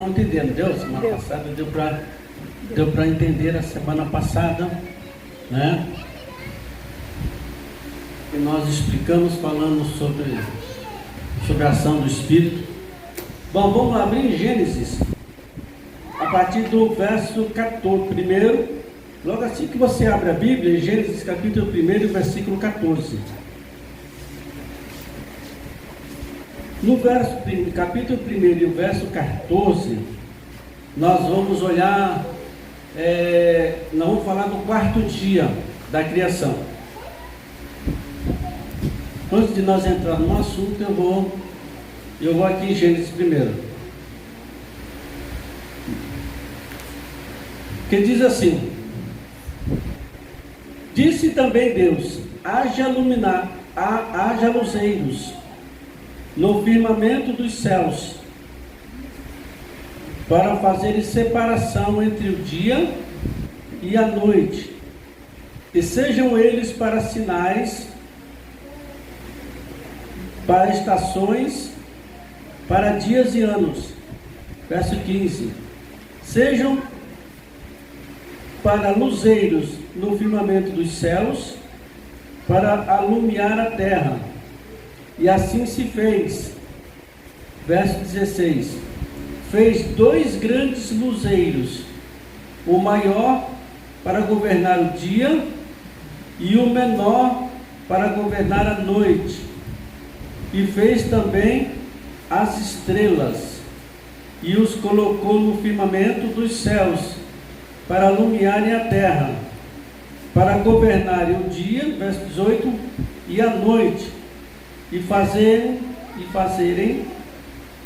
Não entendendo, deu? Semana passada deu para entender a semana passada, né? E nós explicamos, falando sobre a ação do Espírito. Bom, vamos abrir em Gênesis, a partir do verso 14, primeiro, logo assim que você abre a Bíblia, em Gênesis capítulo 1, versículo 14. No capítulo 1 e o verso 14, nós vamos olhar, nós vamos falar do quarto dia da criação. Antes de nós entrar no assunto, eu vou aqui em Gênesis primeiro. Que diz assim: disse também Deus: haja luzeiros no firmamento dos céus, para fazerem separação entre o dia e a noite, e sejam eles para sinais, para estações, para dias e anos. Verso 15: sejam para luzeiros no firmamento dos céus, para alumiar a terra. E assim se fez. Verso 16: fez 2 grandes luzeiros, o maior para governar o dia, e o menor para governar a noite. E fez também as estrelas, e os colocou no firmamento dos céus, para alumiarem a terra, para governarem o dia, verso 18, e a noite, e fazerem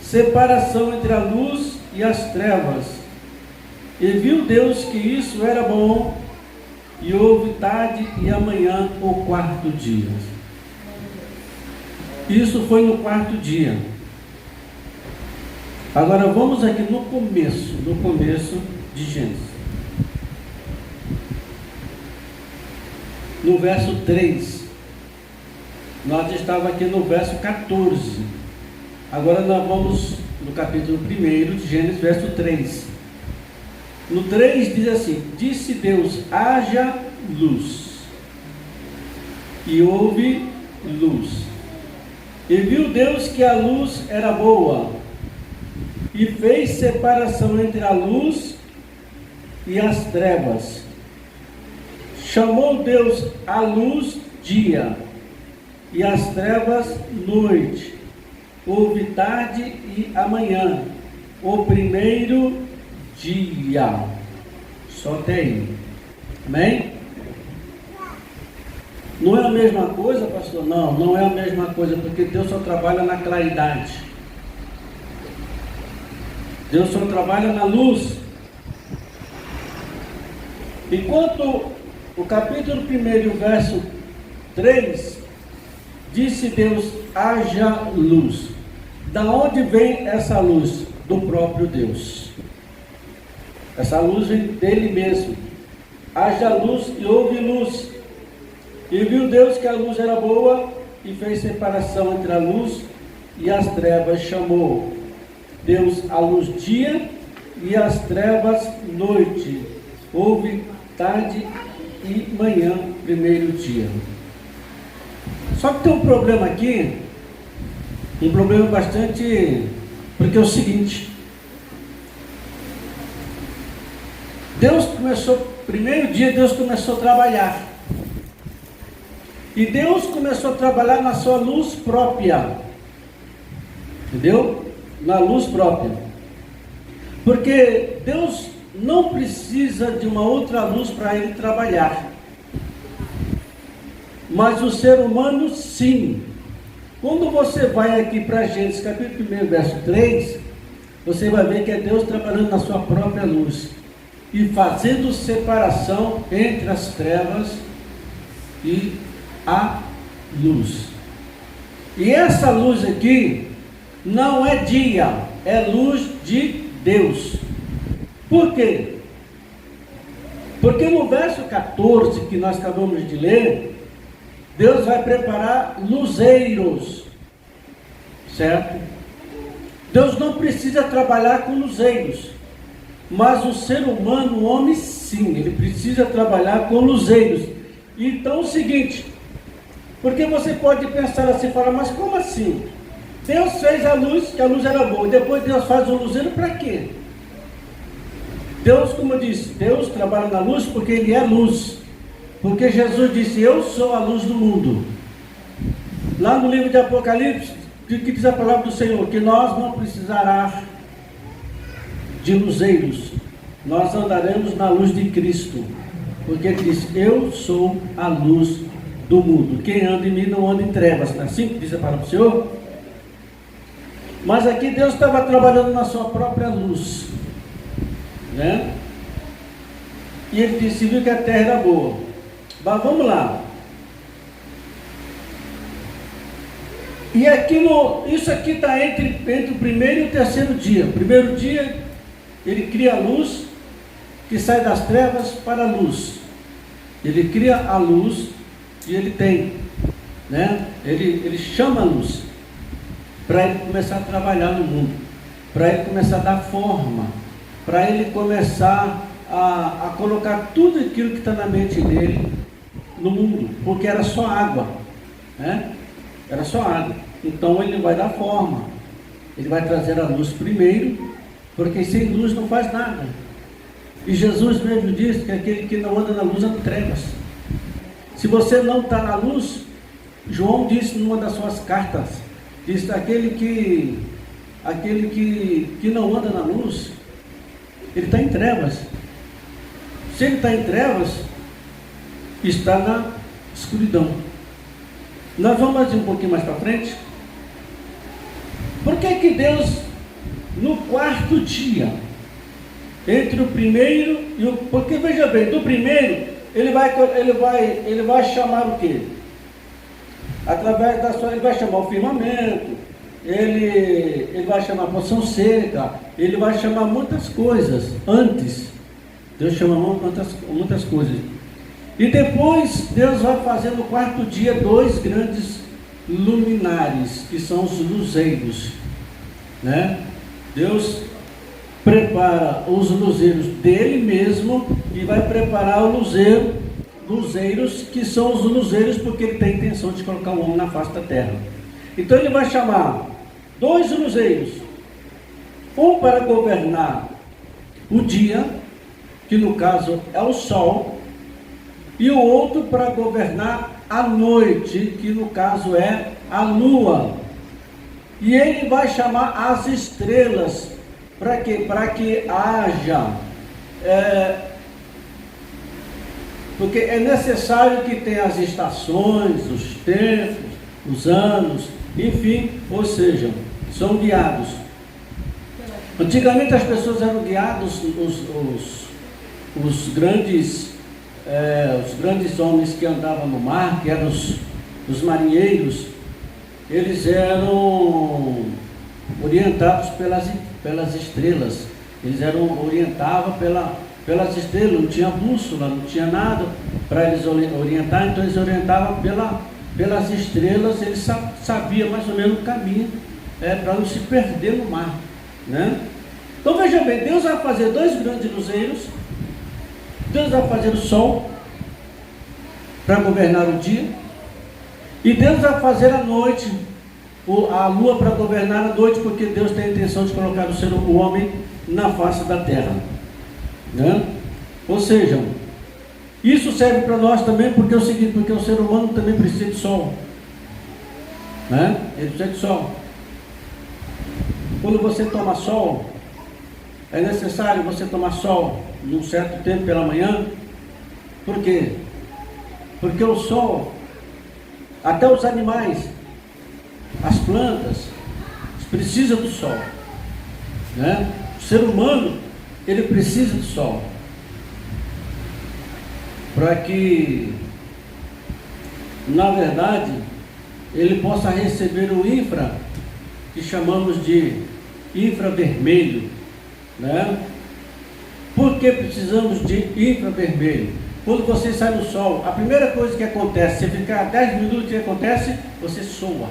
separação entre a luz e as trevas. E viu Deus que isso era bom, e houve tarde e amanhã o quarto dia. Isso foi no quarto dia. Agora vamos aqui no começo de Gênesis. No verso 3. Nós estávamos aqui no verso 14. Agora nós vamos no capítulo 1 de Gênesis, verso 3. No 3 diz assim: disse Deus: haja luz. E houve luz. E viu Deus que a luz era boa, e fez separação entre a luz e as trevas. Chamou Deus a luz dia, e as trevas noite. Houve tarde e amanhã, o primeiro dia. Só até aí. Amém? Não é a mesma coisa, pastor? Não é a mesma coisa, porque Deus só trabalha na claridade. Deus só trabalha na luz. Enquanto o capítulo 1, verso 3, disse Deus: haja luz. Da onde vem essa luz? Do próprio Deus. Essa luz vem dele mesmo. Haja luz e houve luz. E viu Deus que a luz era boa, e fez separação entre a luz e as trevas. Chamou Deus a luz dia, e as trevas noite. Houve tarde e manhã, primeiro dia. Só que tem um problema aqui, um problema bastante, porque é o seguinte: primeiro dia Deus começou a trabalhar, e Deus começou a trabalhar na sua luz própria, entendeu? Na luz própria, porque Deus não precisa de uma outra luz para ele trabalhar. Mas o ser humano sim. Quando você vai aqui para Gênesis capítulo 1, verso 3, você vai ver que é Deus trabalhando na sua própria luz, e fazendo separação entre as trevas e a luz. E essa luz aqui não é dia, é luz de Deus. Por quê? Porque no verso 14 que nós acabamos de ler, Deus vai preparar luzeiros, certo? Deus não precisa trabalhar com luzeiros, mas o ser humano, o homem sim, ele precisa trabalhar com luzeiros. Então é o seguinte, porque você pode pensar assim, falar, mas como assim? Deus fez a luz, que a luz era boa, depois Deus faz um luzeiro para quê? Deus, como eu disse, Deus trabalha na luz porque Ele é luz. Porque Jesus disse, eu sou a luz do mundo. Lá no livro de Apocalipse, que diz a palavra do Senhor, que nós não precisará de luzeiros, nós andaremos na luz de Cristo. Porque Ele disse, eu sou a luz do mundo. Quem anda em mim não anda em trevas. Não é assim que diz a palavra do Senhor? Mas aqui Deus estava trabalhando na sua própria luz, né? E Ele disse, viu que a terra era boa. Mas vamos lá. E aqui isso aqui está entre o primeiro e o terceiro dia. O primeiro dia, Ele cria a luz, que sai das trevas para a luz. Ele cria a luz e Ele tem, né? Ele chama a luz para Ele começar a trabalhar no mundo, para Ele começar a dar forma, para Ele começar a colocar tudo aquilo que está na mente dele no mundo, porque era só água, né? Era só água. Então Ele vai dar forma, Ele vai trazer a luz primeiro, porque sem luz não faz nada. E Jesus mesmo disse que aquele que não anda na luz anda em trevas. Se você não está na luz, João disse numa das suas cartas, diz aquele que não anda na luz, ele está em trevas. Se ele está em trevas, está na escuridão. Nós vamos um pouquinho mais para frente. Por que Deus, no quarto dia, entre o primeiro e o... Porque veja bem, do primeiro, ele vai chamar o quê? Através da sua, ele vai chamar o firmamento, ele vai chamar a porção seca, ele vai chamar muitas coisas antes. Deus chama muitas coisas. E depois Deus vai fazer no quarto dia 2 grandes luminares, que são os luzeiros, né? Deus prepara os luzeiros dele mesmo e vai preparar luzeiros, que são os luzeiros porque ele tem a intenção de colocar o homem na face da terra. Então ele vai chamar 2 luzeiros, um para governar o dia, que no caso é o sol, e o outro para governar a noite, que no caso é a lua. E ele vai chamar as estrelas, para quê? Para que haja, porque é necessário que tenha as estações, os tempos, os anos, enfim, ou seja, são guiados. Antigamente as pessoas eram guiadas, os grandes homens que andavam no mar, que eram os marinheiros, eles eram orientados pelas estrelas. Eles eram orientados pelas estrelas, não tinha bússola, não tinha nada para eles orientar, então eles orientavam pelas estrelas. Eles sabiam mais ou menos o caminho, para não se perder no mar, né? Então veja bem, Deus vai fazer 2 grandes luzeiros. Deus vai fazer o sol para governar o dia, e Deus vai fazer a noite, a lua para governar a noite, porque Deus tem a intenção de colocar o homem na face da terra, né? Ou seja, isso serve para nós também, porque é o seguinte, porque o ser humano também precisa de sol, né? Ele precisa de sol. Quando você toma sol, é necessário você tomar sol num certo tempo pela manhã. Por quê? Porque o sol, até os animais, as plantas, precisam do sol, né? O ser humano, ele precisa do sol, para que, na verdade, ele possa receber o infra, que chamamos de infravermelho, né? Por que precisamos de infravermelho? Quando você sai no sol, a primeira coisa que acontece, você ficar 10 minutos, o que acontece? Você soa.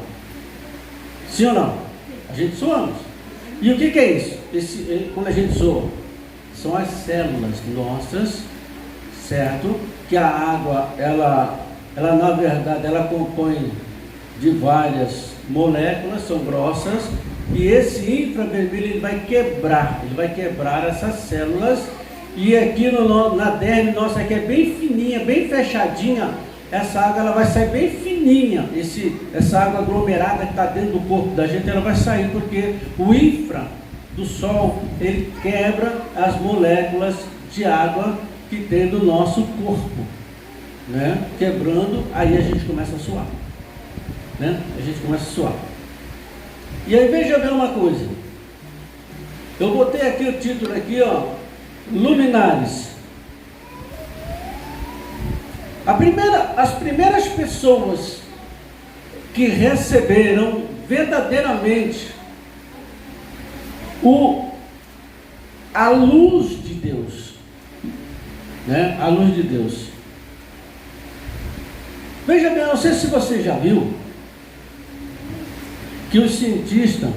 Sim ou não? A gente suamos. E o que é isso? Quando a gente soa, são as células nossas, certo? Que a água, ela na verdade, ela compõe de várias moléculas, são grossas, e esse infravermelho ele vai quebrar essas células, e aqui na derme nossa aqui é bem fininha, bem fechadinha, essa água ela vai sair bem fininha, essa água aglomerada que está dentro do corpo da gente, ela vai sair, porque o infra do sol, ele quebra as moléculas de água que tem no nosso corpo, né? Quebrando, aí a gente começa a suar, né? A gente começa a suar. E aí veja bem uma coisa, eu botei aqui o título aqui, ó, luminares. As primeiras pessoas que receberam verdadeiramente a luz de Deus, né? A luz de Deus. Veja bem, não sei se você já viu que os cientistas,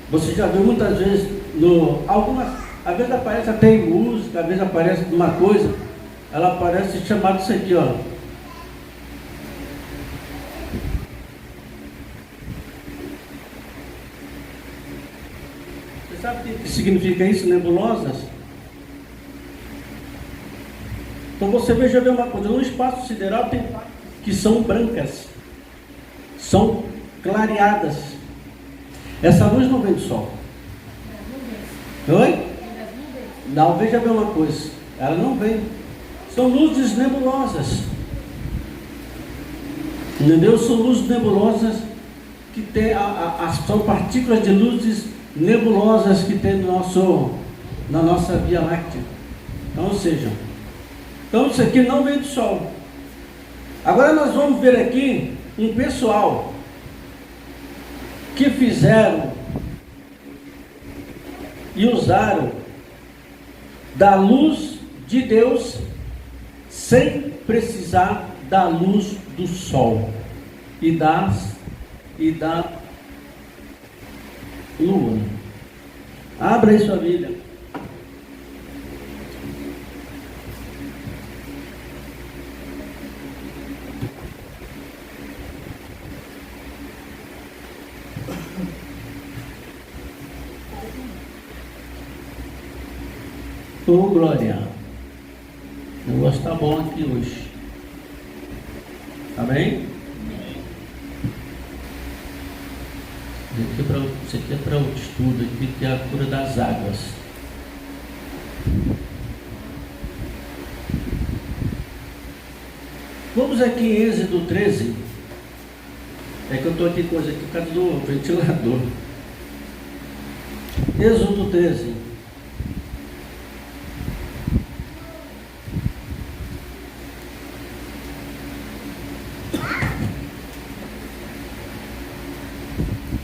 você já viu muitas vezes às vezes aparece até em música, às vezes aparece uma coisa, ela aparece chamado isso aqui, ó. Você sabe o que significa isso, nebulosas? Então você veja bem uma coisa, no espaço sideral tem que são brancas, são clareadas. Essa luz não vem do sol. Oi? Não, veja bem uma coisa, ela não vem. São luzes nebulosas. Entendeu? São luzes nebulosas que tem, são partículas de luzes nebulosas que tem na nossa Via Láctea. Então, ou seja, isso aqui não vem do sol. Agora nós vamos ver aqui um pessoal que fizeram e usaram da luz de Deus sem precisar da luz do sol e da lua. Abra aí sua Bíblia. Oh, glória. O negócio está bom aqui hoje. Amém? Isso aqui é para o estudo, aqui que é a cura das águas. Vamos aqui em Êxodo 13. É que eu estou aqui com coisa aqui por causa do ventilador. Êxodo 13.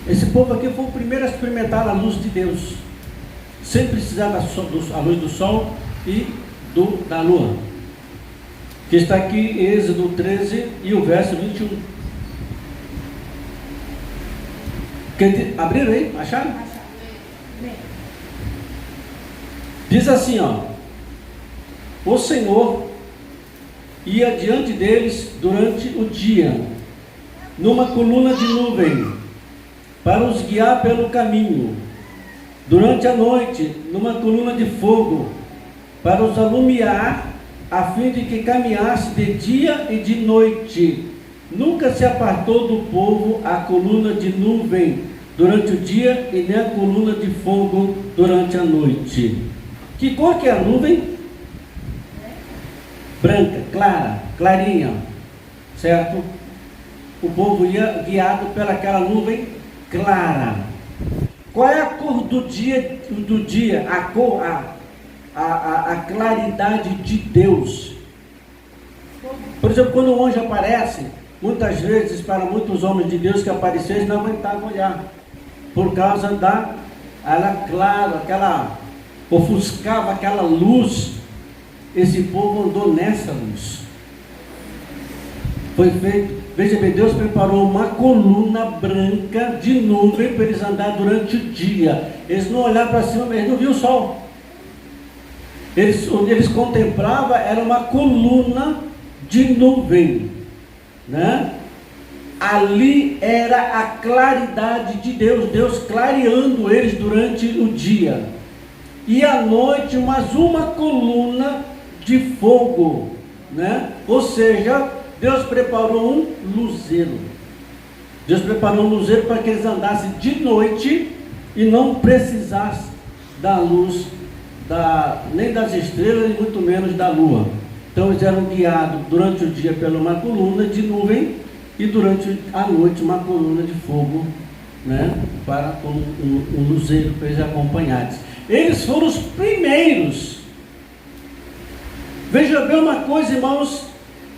Esse povo aqui foi o primeiro a experimentar a luz de Deus, sem precisar da luz do sol e da lua, que está aqui em Êxodo 13 e o verso 21. Abriram aí? Acharam? Diz assim, ó: o Senhor ia diante deles durante o dia, numa coluna de nuvem, para os guiar pelo caminho. Durante a noite, numa coluna de fogo, para os alumiar, a fim de que caminhasse de dia e de noite. Nunca se apartou do povo a coluna de nuvem durante o dia e nem a coluna de fogo durante a noite. Que cor que é a nuvem? Branca, clara, clarinha, certo? O povo ia guiado pelaquela nuvem clara. Qual é a cor do dia? A cor, a claridade de Deus. Por exemplo, quando o anjo aparece, muitas vezes para muitos homens de Deus que apareceram, eles não aguentavam olhar, por causa ela clara, ofuscava aquela luz. Esse povo andou nessa luz. Foi feito Veja bem, Deus preparou uma coluna branca de nuvem para eles andarem durante o dia. Eles não olhavam para cima, mas eles não viam o sol. Onde eles contemplavam era uma coluna de nuvem, né? Ali era a claridade de Deus, Deus clareando eles durante o dia. E à noite, mais uma coluna de fogo, né? Ou seja, Deus preparou um luzeiro. Deus preparou um luzeiro para que eles andassem de noite e não precisassem da luz, nem das estrelas, e muito menos da lua. Então eles eram guiados durante o dia pela uma coluna de nuvem e durante a noite uma coluna de fogo, né? Para um luzeiro para eles acompanharem. Eles foram os primeiros. Veja bem uma coisa, irmãos,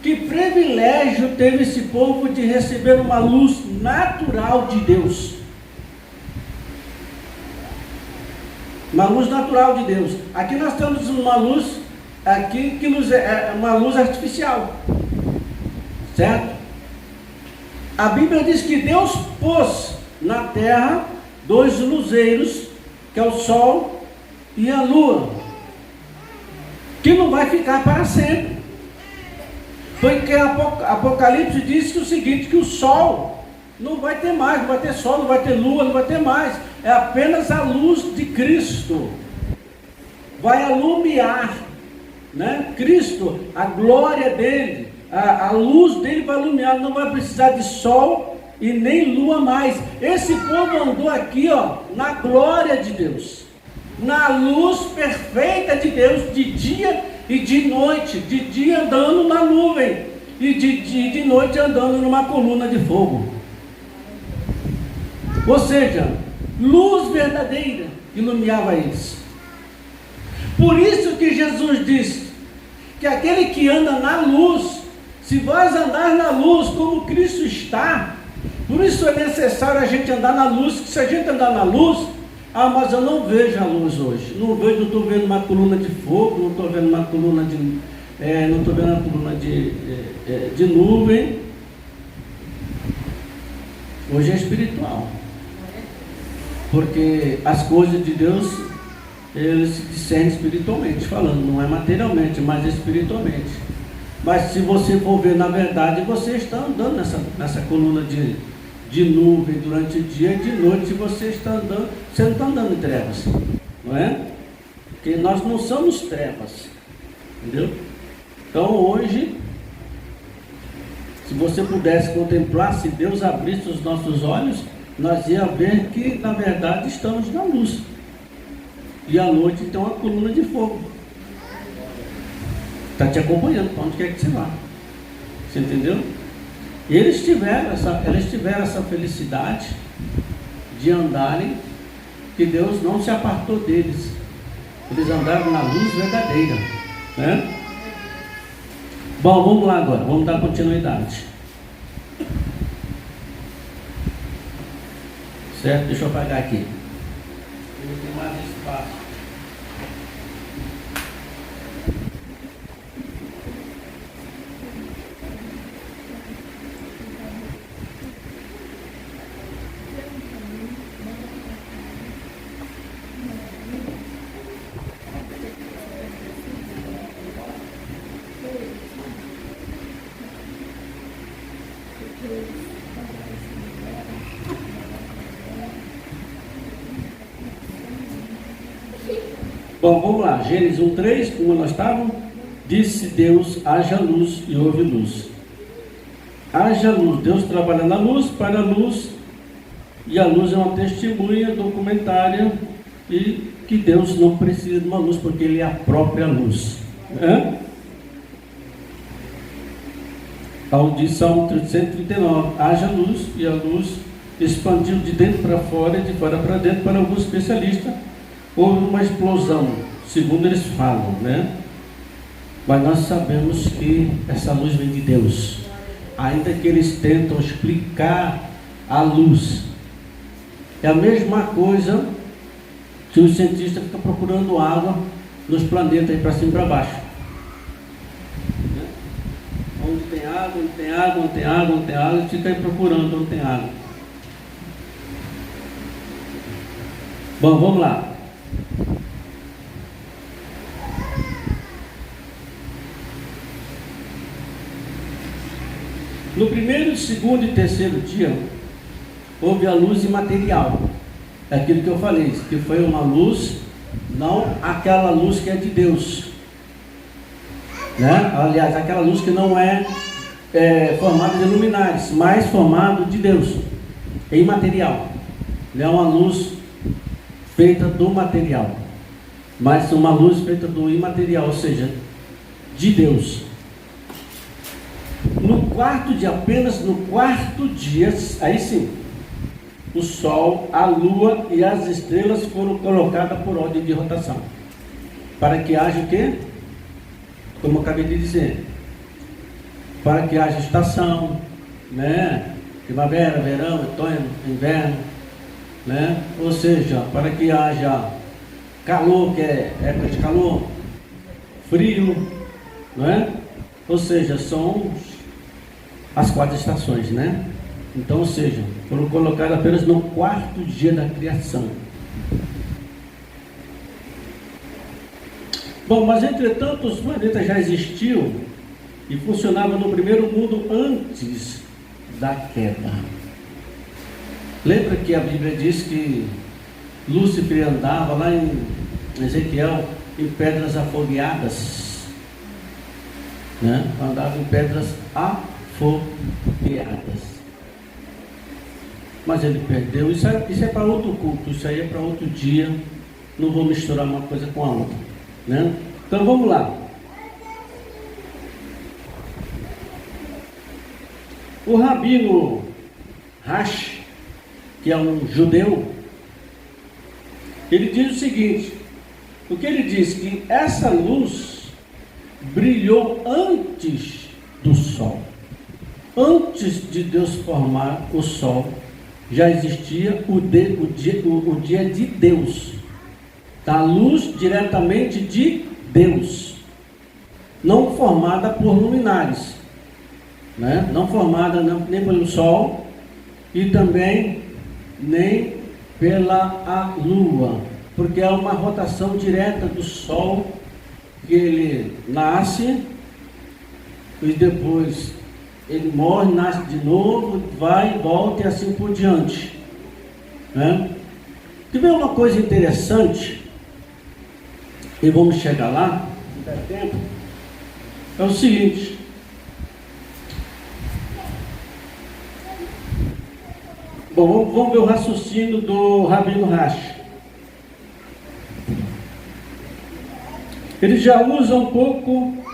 que privilégio teve esse povo de receber uma luz natural de Deus. Uma luz natural de Deus. Aqui nós temos uma luz, aqui que é uma luz artificial, certo? A Bíblia diz que Deus pôs na terra 2 luzeiros, que é o sol e a lua, que não vai ficar para sempre. Porque Apocalipse diz que o seguinte, que o sol não vai ter mais, não vai ter sol, não vai ter lua, não vai ter mais. É apenas a luz de Cristo. Vai alumiar, né? Cristo, a glória dele, a luz dele vai iluminar, não vai precisar de sol e nem lua mais. Esse povo andou aqui, ó, na glória de Deus, na luz perfeita de Deus, de dia e de noite, de dia andando na nuvem e de noite andando numa coluna de fogo. Ou seja, luz verdadeira iluminava eles. Por isso que Jesus disse que aquele que anda na luz, se vós andar na luz como Cristo está, por isso é necessário a gente andar na luz, que se a gente andar na luz, mas eu não vejo a luz hoje, não estou vendo uma coluna de fogo, não estou vendo uma coluna de nuvem. Hoje é espiritual, porque as coisas de Deus, eles se discernem espiritualmente falando, não é materialmente, mas espiritualmente. Mas se você for ver na verdade, você está andando nessa coluna de nuvem durante o dia, e de noite você não está andando em trevas, não é? Porque nós não somos trevas, entendeu? Então hoje, se você pudesse contemplar, se Deus abrisse os nossos olhos, nós ia ver que na verdade estamos na luz, e à noite tem uma coluna de fogo, está te acompanhando para onde quer que você vá, você entendeu? E eles tiveram essa felicidade de andarem, que Deus não se apartou deles, eles andaram na luz verdadeira, né? Bom, vamos lá agora, vamos dar continuidade, certo? Deixa eu apagar aqui, não tem mais espaço. Bom, vamos lá, Gênesis 1:3, como nós estávamos, disse Deus, haja luz e houve luz. Haja luz, Deus trabalha na luz, para a luz, e a luz é uma testemunha documentária, e que Deus não precisa de uma luz, porque Ele é a própria luz. Ao de Salmo 139, haja luz, e a luz expandiu de dentro para fora e de fora para dentro. Para alguns especialistas, houve uma explosão, segundo eles falam, né? Mas nós sabemos que essa luz vem de Deus, ainda que eles tentam explicar a luz. É a mesma coisa que os cientistas ficam procurando água nos planetas, aí para cima e para baixo, né? Onde tem água, água, não tem água, não tem água, não tem água, e fica aí procurando, não tem água. Bom, vamos lá. No primeiro, segundo e terceiro dia, houve a luz imaterial. É aquilo que eu falei, que foi uma luz, não aquela luz que é de Deus, né? Aliás, aquela luz que não é formada de luminares, mas formada de Deus, é imaterial. Não é uma luz feita do material, mas uma luz feita do imaterial, ou seja, de Deus. Apenas no quarto dia, aí sim, o sol, a lua e as estrelas foram colocadas por ordem de rotação. Para que haja o quê? Como eu acabei de dizer. Para que haja estação, né? Primavera, verão, outono, inverno, né? Ou seja, para que haja calor, que é época de calor, frio, né? Ou seja, são as 4 estações, né? Então, ou seja, foram colocadas apenas no quarto dia da criação. Bom, mas entretanto os planetas já existiam e funcionavam no primeiro mundo antes da queda. Lembra que a Bíblia diz que Lúcifer andava lá em Ezequiel em pedras afogueadas, né? Andava em pedras afogueadas. Mas ele perdeu. Isso é para outro culto, isso aí é para outro dia. Não vou misturar uma coisa com a outra, né? Então vamos lá. O Rabino Rashi, que é um judeu, ele diz o seguinte: o que ele diz? Que essa luz brilhou antes do sol. Antes de Deus formar o sol, já existia o dia de Deus, da luz diretamente de Deus, não formada por luminares, né? Não formada nem pelo sol e também nem pela lua, porque é uma rotação direta do sol, que ele nasce e depois ele morre, nasce de novo, vai e volta e assim por diante, né? E vem uma coisa interessante, e vamos chegar lá, se der tempo, é o seguinte: bom, vamos ver o raciocínio do Rabino Rashi. Ele já usa um pouco.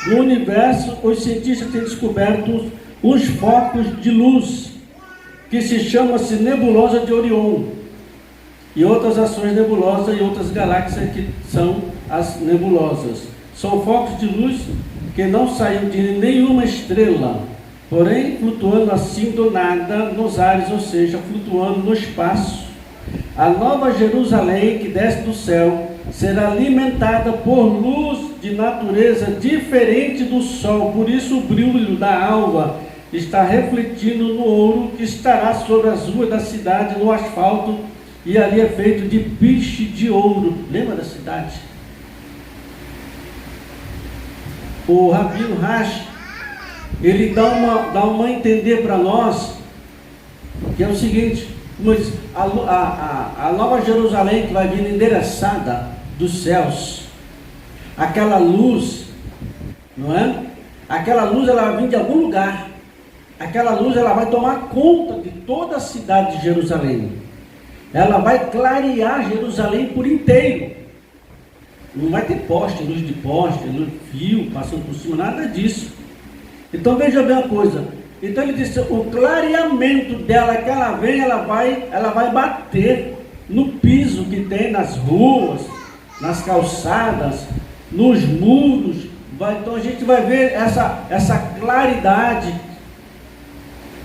No universo, os cientistas têm descoberto uns focos de luz que se chama-se nebulosa de Orion e outras ações nebulosas e outras galáxias que são as nebulosas. São focos de luz que não saem de nenhuma estrela, porém flutuando assim do nada nos ares, ou seja, flutuando no espaço. A nova Jerusalém que desce do céu será alimentada por luz de natureza diferente do sol, por isso o brilho da alva está refletindo no ouro que estará sobre as ruas da cidade, no asfalto, e ali é feito de piche de ouro. Lembra da cidade? O Rabino Rashi, ele dá uma a entender para nós, que é o seguinte: a nova Jerusalém que vai vir endereçada dos céus, aquela luz, não é? Aquela luz ela vai vir de algum lugar, aquela luz ela vai tomar conta de toda a cidade de Jerusalém, ela vai clarear Jerusalém por inteiro, não vai ter poste, luz de poste, luz de fio passando por cima, nada disso. Então veja bem uma coisa. Então ele disse: o clareamento dela que ela vem, ela vai bater no piso que tem nas ruas, nas calçadas, nos muros. Então a gente vai ver essa claridade.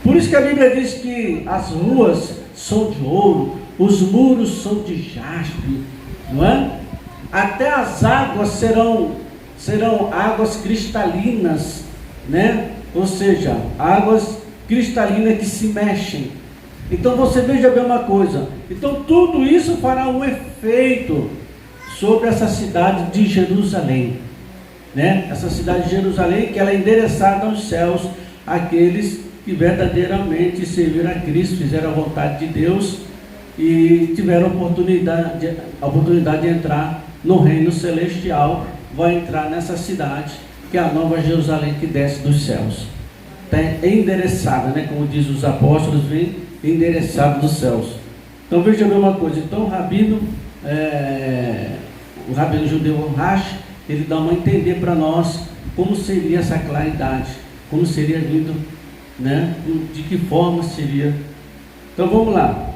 Por isso que a Bíblia diz que as ruas são de ouro, os muros são de jaspe, não é? Até as águas serão águas cristalinas, né? ou seja, águas cristalinas que se mexem. Então você veja bem uma coisa, então tudo isso fará um efeito sobre essa cidade de Jerusalém, né? Essa cidade de Jerusalém, que ela é endereçada aos céus, aqueles que verdadeiramente serviram a Cristo, fizeram a vontade de Deus e tiveram a oportunidade de entrar no reino celestial. Vai entrar nessa cidade, que é a nova Jerusalém que desce dos céus. Está endereçada, né? Como diz os apóstolos, vem endereçado dos céus. Então veja bem uma coisa, então o rabino judeu Rashi, ele dá uma entender para nós como seria essa claridade, como seria vindo, né? De que forma seria. Então vamos lá.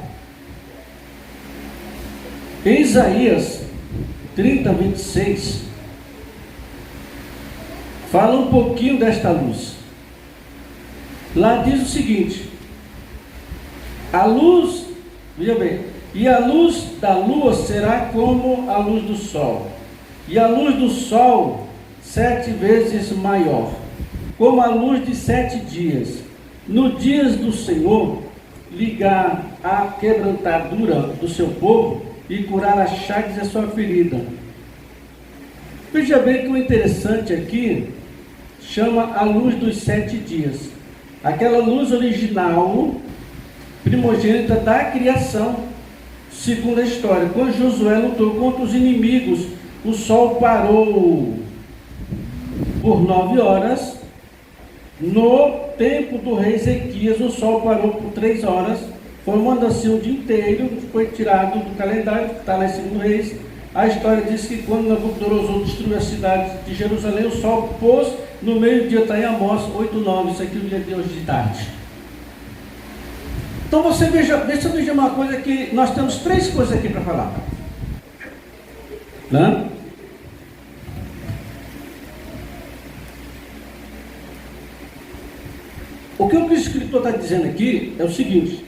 Em Isaías 30, 26, fala um pouquinho desta luz. Lá diz o seguinte: a luz, veja bem, e a luz da lua será como a luz do sol, e a luz do sol 7 vezes maior, como a luz de 7 dias. No dias do Senhor, ligar a quebrantadura do seu povo e curar as chagas da sua ferida. Veja bem que o interessante aqui chama a luz dos 7 dias. Aquela luz original, primogênita da criação, segundo a história. Quando Josué lutou contra os inimigos, o sol parou por 9 horas. No tempo do rei Ezequias, o sol parou por 3 horas. Formando assim o dia inteiro, foi tirado do calendário, que está lá em 2 Reis. A história diz que quando Nabucodonosor destruiu a cidade de Jerusalém, o sol pôs no meio-dia, está em Amós 8:9. Isso aqui é o dia de hoje de tarde. Então você veja uma coisa, que nós temos 3 coisas aqui para falar. Né? O que o escritor está dizendo aqui é o seguinte: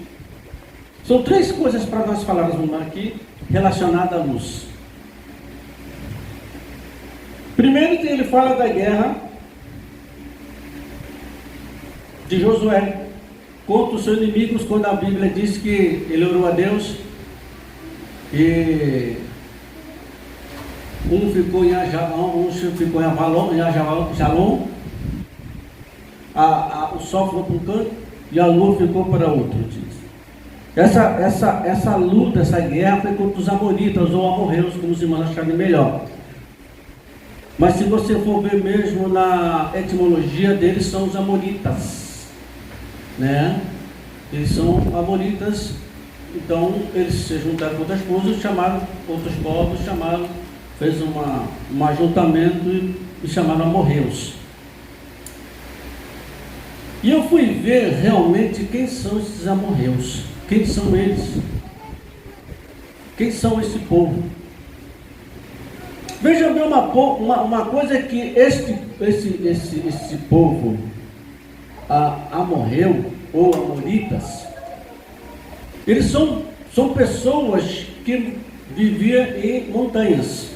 são 3 coisas para nós falarmos aqui relacionadas à luz. Primeiro que ele fala da guerra de Josué contra os seus inimigos, quando a Bíblia diz que ele orou a Deus e um ficou em Ajalon, ficou em Ajalon, o sol ficou para um canto e a lua ficou para outro. Essa luta, essa guerra foi contra os amonitas ou amorreus, como os irmãos acharem melhor. Mas se você for ver mesmo na etimologia deles, são os amonitas, né? Eles são amonitas. Então eles se juntaram com outras coisas, chamaram outros povos, fez um ajuntamento e chamaram amorreus. E eu fui ver realmente quem são esses amorreus. Quem são eles? Quem são esse povo? Veja bem uma coisa, que esse povo amorreu ou amoritas, eles são pessoas que viviam em montanhas.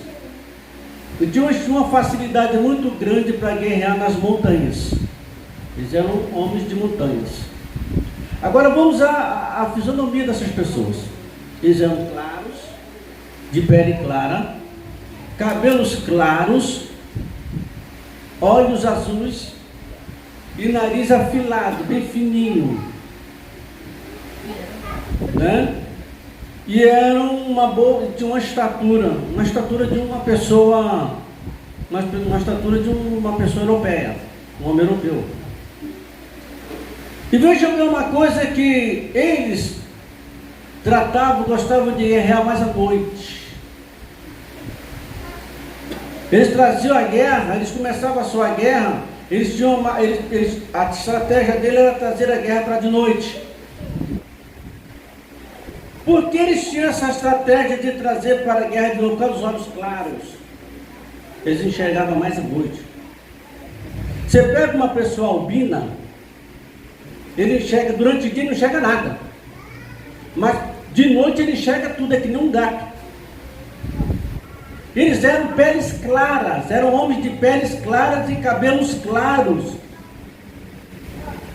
E tinham uma facilidade muito grande para guerrear nas montanhas. Eles eram homens de montanhas. Agora vamos à fisionomia dessas pessoas. Eles eram claros, de pele clara, cabelos claros, olhos azuis e nariz afilado, bem fininho, né? E eram tinha uma estatura de uma pessoa, uma estatura de uma pessoa europeia, um homem europeu. E veja bem uma coisa, que eles gostavam de guerrear mais à noite. Eles traziam a guerra, eles começavam a sua guerra, a estratégia dele era trazer a guerra para de noite. Por que eles tinham essa estratégia de trazer para a guerra de noite? Por causa dos olhos claros. Eles enxergavam mais à noite. Você pega uma pessoa albina, ele enxerga, durante o dia não enxerga nada, mas de noite ele enxerga tudo, é que nem um gato. Eles eram peles claras, eram homens de peles claras e cabelos claros.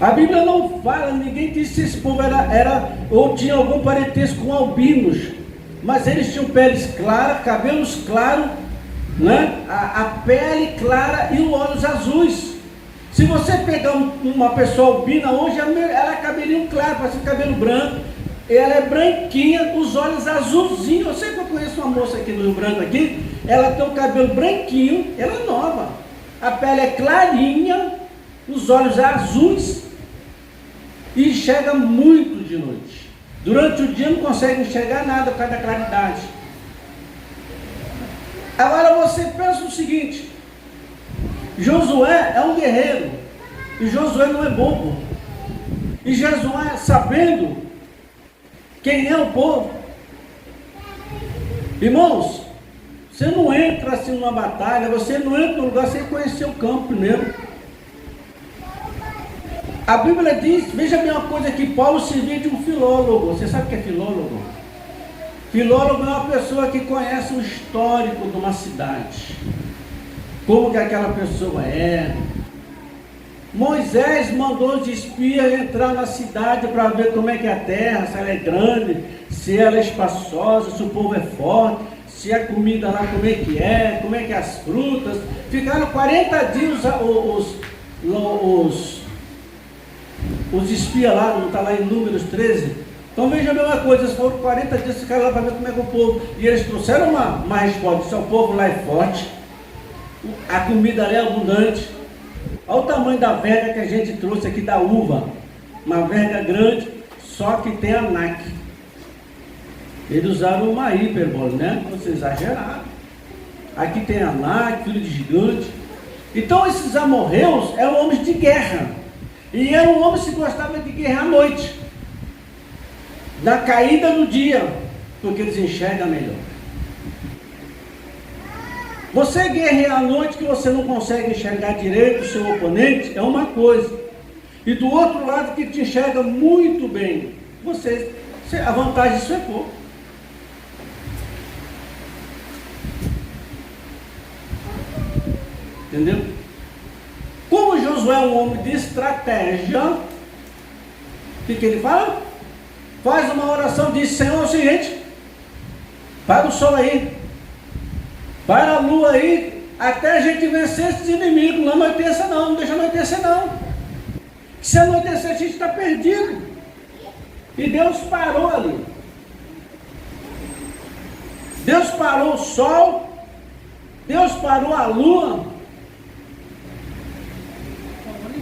A Bíblia não fala, ninguém disse se esse povo era ou tinha algum parentesco com albinos, mas eles tinham peles claras, cabelos claros, né? A pele clara e os olhos azuis. Se você pegar uma pessoa albina hoje, ela é cabelinho claro, parece cabelo branco, ela é branquinha, os olhos azulzinhos. Eu sei que eu conheço uma moça aqui no Rio Branco aqui, ela tem o cabelo branquinho, ela é nova, a pele é clarinha, os olhos azuis e enxerga muito de noite. Durante o dia não consegue enxergar nada por causa da claridade. Agora você pensa o seguinte: Josué é um guerreiro, e Josué não é bobo, e Josué, sabendo quem é o povo, irmãos, você não entra assim numa batalha, você não entra num lugar sem conhecer o campo primeiro. A Bíblia diz, veja bem uma coisa, que Paulo servia de um filólogo. Você sabe o que é filólogo? Filólogo é uma pessoa que conhece o histórico de uma cidade, como que aquela pessoa é. Moisés mandou os espias entrar na cidade para ver como é que é a terra, se ela é grande, se ela é espaçosa, se o povo é forte, se a comida lá como é que é as frutas. Ficaram 40 dias os espias lá, não está lá em Números 13. Então veja bem uma coisa, eles foram 40 dias, ficaram lá para ver como é que o povo, e eles trouxeram uma resposta: se o povo lá é forte, a comida ali é abundante. Olha o tamanho da verga que a gente trouxe aqui da uva, uma verga grande, só que tem anac. Eles usaram uma hipérbole, né? Vocês exageraram. Aqui tem anac, filho de gigante. Então esses amorreus eram homens de guerra, e eram homens que gostavam de guerrear à noite, na caída do dia, porque eles enxergam melhor. Você guerrear à noite que você não consegue enxergar direito o seu oponente é uma coisa, e do outro lado que te enxerga muito bem, a vantagem disso é pouco. Entendeu? Como Josué é um homem de estratégia, o que ele fala? Faz uma oração, diz: Senhor, é o seguinte, para o sol aí, para a lua aí, até a gente vencer esses inimigos. Não anoiteça não deixa anoitecer não. Se anoitecer a gente está perdido. E Deus parou ali. Deus parou o sol, Deus parou a lua,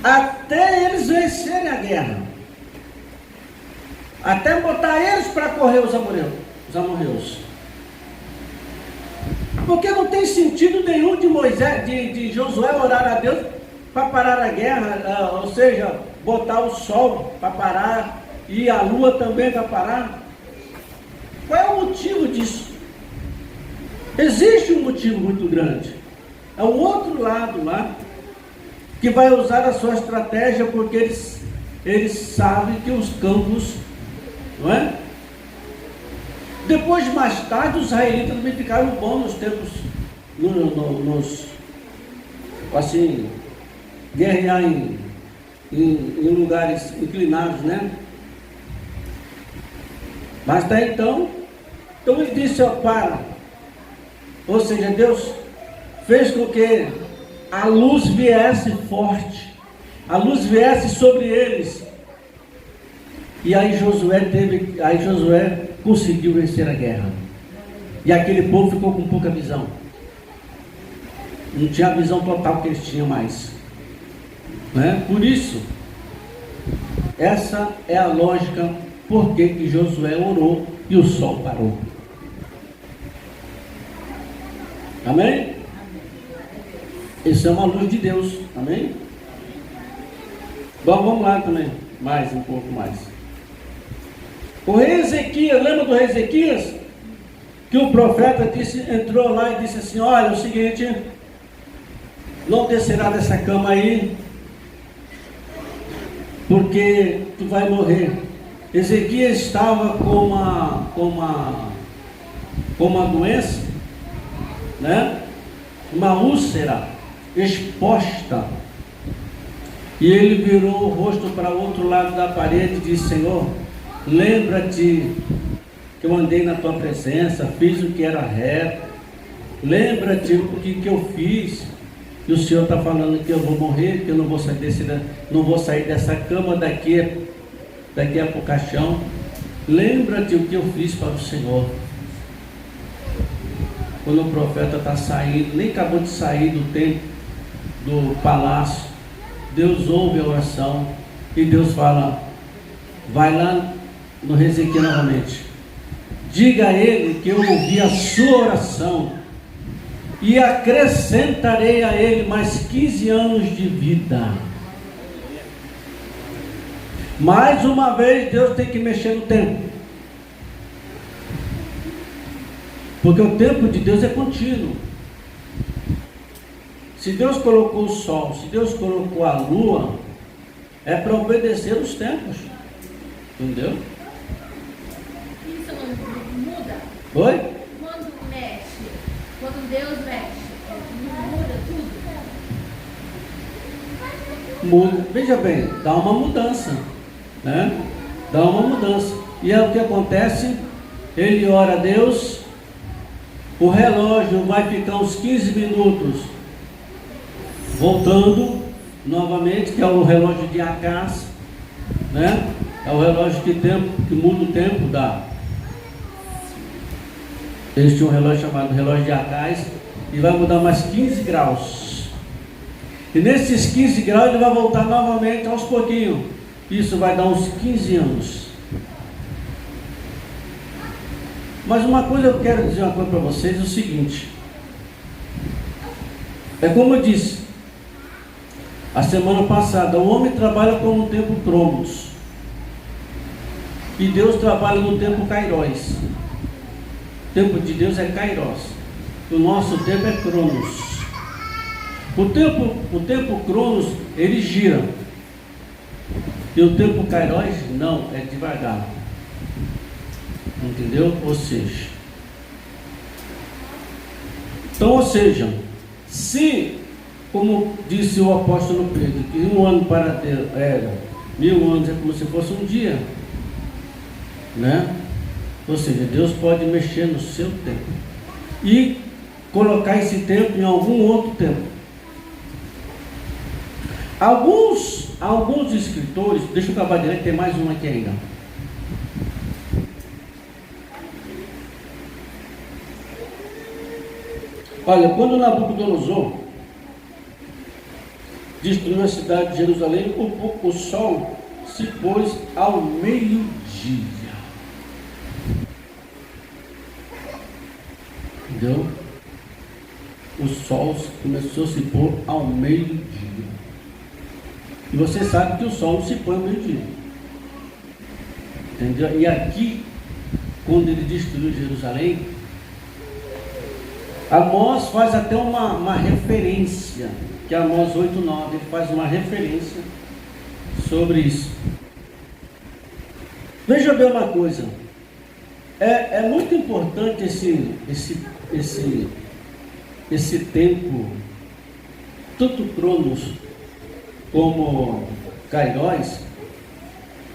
até eles vencerem a guerra, até botar eles para correr os amorreus. Porque não tem sentido nenhum de Josué orar a Deus para parar a guerra, ou seja, botar o sol para parar e a lua também para parar. Qual é o motivo disso? Existe um motivo muito grande. É o outro lado lá que vai usar a sua estratégia, porque eles sabem que os campos, não é? Depois, mais tarde, os israelitas também ficaram bons nos tempos, assim, guerrear em lugares inclinados, né? Mas até então ele disse: ó, ou seja, Deus fez com que a luz viesse forte, a luz viesse sobre eles, e aí Josué conseguiu vencer a guerra, e aquele povo ficou com pouca visão, não tinha a visão total que eles tinham mais, né? Por isso, essa é a lógica por que Josué orou e o sol parou. Amém? Isso é uma luz de Deus. Amém? Bom, vamos lá também, um pouco mais. O rei Ezequias, lembra do rei Ezequias? Que o profeta entrou lá e disse assim: olha, é o seguinte, não descerá dessa cama aí, porque tu vai morrer. Ezequias estava com uma doença, né? Uma úlcera exposta. E ele virou o rosto para o outro lado da parede e disse: Senhor, lembra-te que eu andei na tua presença, fiz o que era reto. Lembra-te o que eu fiz. E o Senhor está falando que eu vou morrer, que eu não vou sair dessa cama daqui a para o caixão. Lembra-te o que eu fiz para o Senhor. Quando o profeta está saindo, nem acabou de sair do templo, do palácio, Deus ouve a oração e Deus fala: vai lá no Ezequiel novamente, diga a ele que eu ouvi a sua oração e acrescentarei a ele mais 15 anos de vida. Mais uma vez Deus tem que mexer no tempo, porque o tempo de Deus é contínuo. Se Deus colocou o sol, se Deus colocou a lua, é para obedecer os tempos. Entendeu? Isso não muda? Oi? Quando mexe, quando Deus mexe, muda tudo? Muda. Veja bem, dá uma mudança, né? Dá uma mudança. E é o que acontece. Ele ora a Deus, o relógio vai ficar uns 15 minutos voltando novamente, que é o relógio de Acás, né? É o relógio que muda o tempo da. Eles tinham um relógio chamado relógio de Acás, e vai mudar mais 15 graus. E nesses 15 graus ele vai voltar novamente aos pouquinhos. Isso vai dar uns 15 anos. Mas uma coisa, eu quero dizer uma coisa para vocês, é o seguinte. É como eu disse a semana passada, o homem trabalha com um tempo cronos, e Deus trabalha no tempo kairos. O tempo de Deus é kairos, o nosso tempo é cronos. O tempo cronos, ele gira, e o tempo kairos não, é devagar. Entendeu? Ou seja, se, como disse o apóstolo Pedro, que um ano para Deus era 1000 anos, é como se fosse um dia, né? Ou seja, Deus pode mexer no seu tempo e colocar esse tempo em algum outro tempo. Alguns escritores, deixa eu acabar direito, tem mais um aqui ainda. Olha, quando Nabucodonosor destruiu a cidade de Jerusalém, o sol se pôs ao meio-dia. Entendeu? O sol começou a se pôr ao meio-dia. E você sabe que o sol não se põe ao meio-dia. Entendeu? E aqui, quando ele destruiu Jerusalém, Amós faz até uma referência, que é Amós 8:9, ele faz uma referência sobre isso. Veja bem uma coisa, é muito importante esse tempo, tanto cronos como kairos.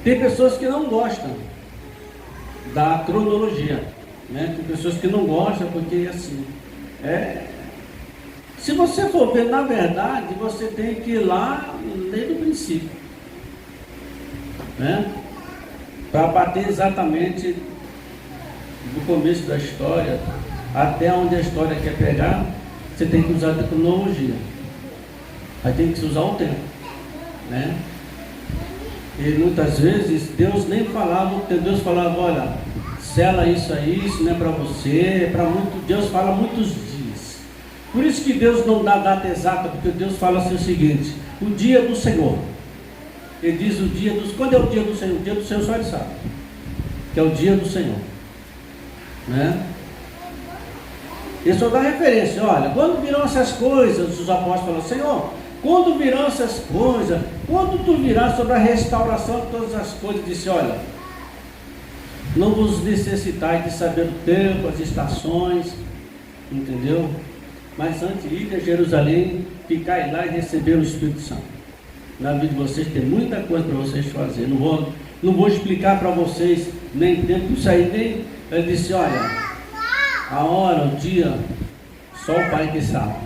Tem pessoas que não gostam da cronologia, né? Tem pessoas que não gostam porque assim. Se você for ver, na verdade, você tem que ir lá desde o princípio, né? Para bater exatamente do começo da história até onde a história quer pegar, você tem que usar a cronologia. Aí tem que usar o tempo, né? E muitas vezes Deus nem falava, Deus falava: olha, sela isso aí, isso não é para você, é para muito. Deus fala muitos dias. Por isso que Deus não dá data exata, porque Deus fala assim o seguinte: o dia do Senhor. Ele diz o dia dos. Quando é o dia do Senhor? O dia do Senhor só ele sabe, que é o dia do Senhor, né? Ele só dá referência: olha, quando virão essas coisas, os apóstolos falam: Senhor, quando virão essas coisas, quando tu virás sobre a restauração de todas as coisas, disse: olha, não vos necessitais de saber o tempo, as estações, entendeu? Mas antes de ir a Jerusalém, ficai lá e receber o Espírito Santo. Na vida de vocês tem muita coisa para vocês fazerem. Não vou explicar para vocês nem tempo isso aí, nem. Ele disse, olha, a hora, o dia, só o Pai que sabe.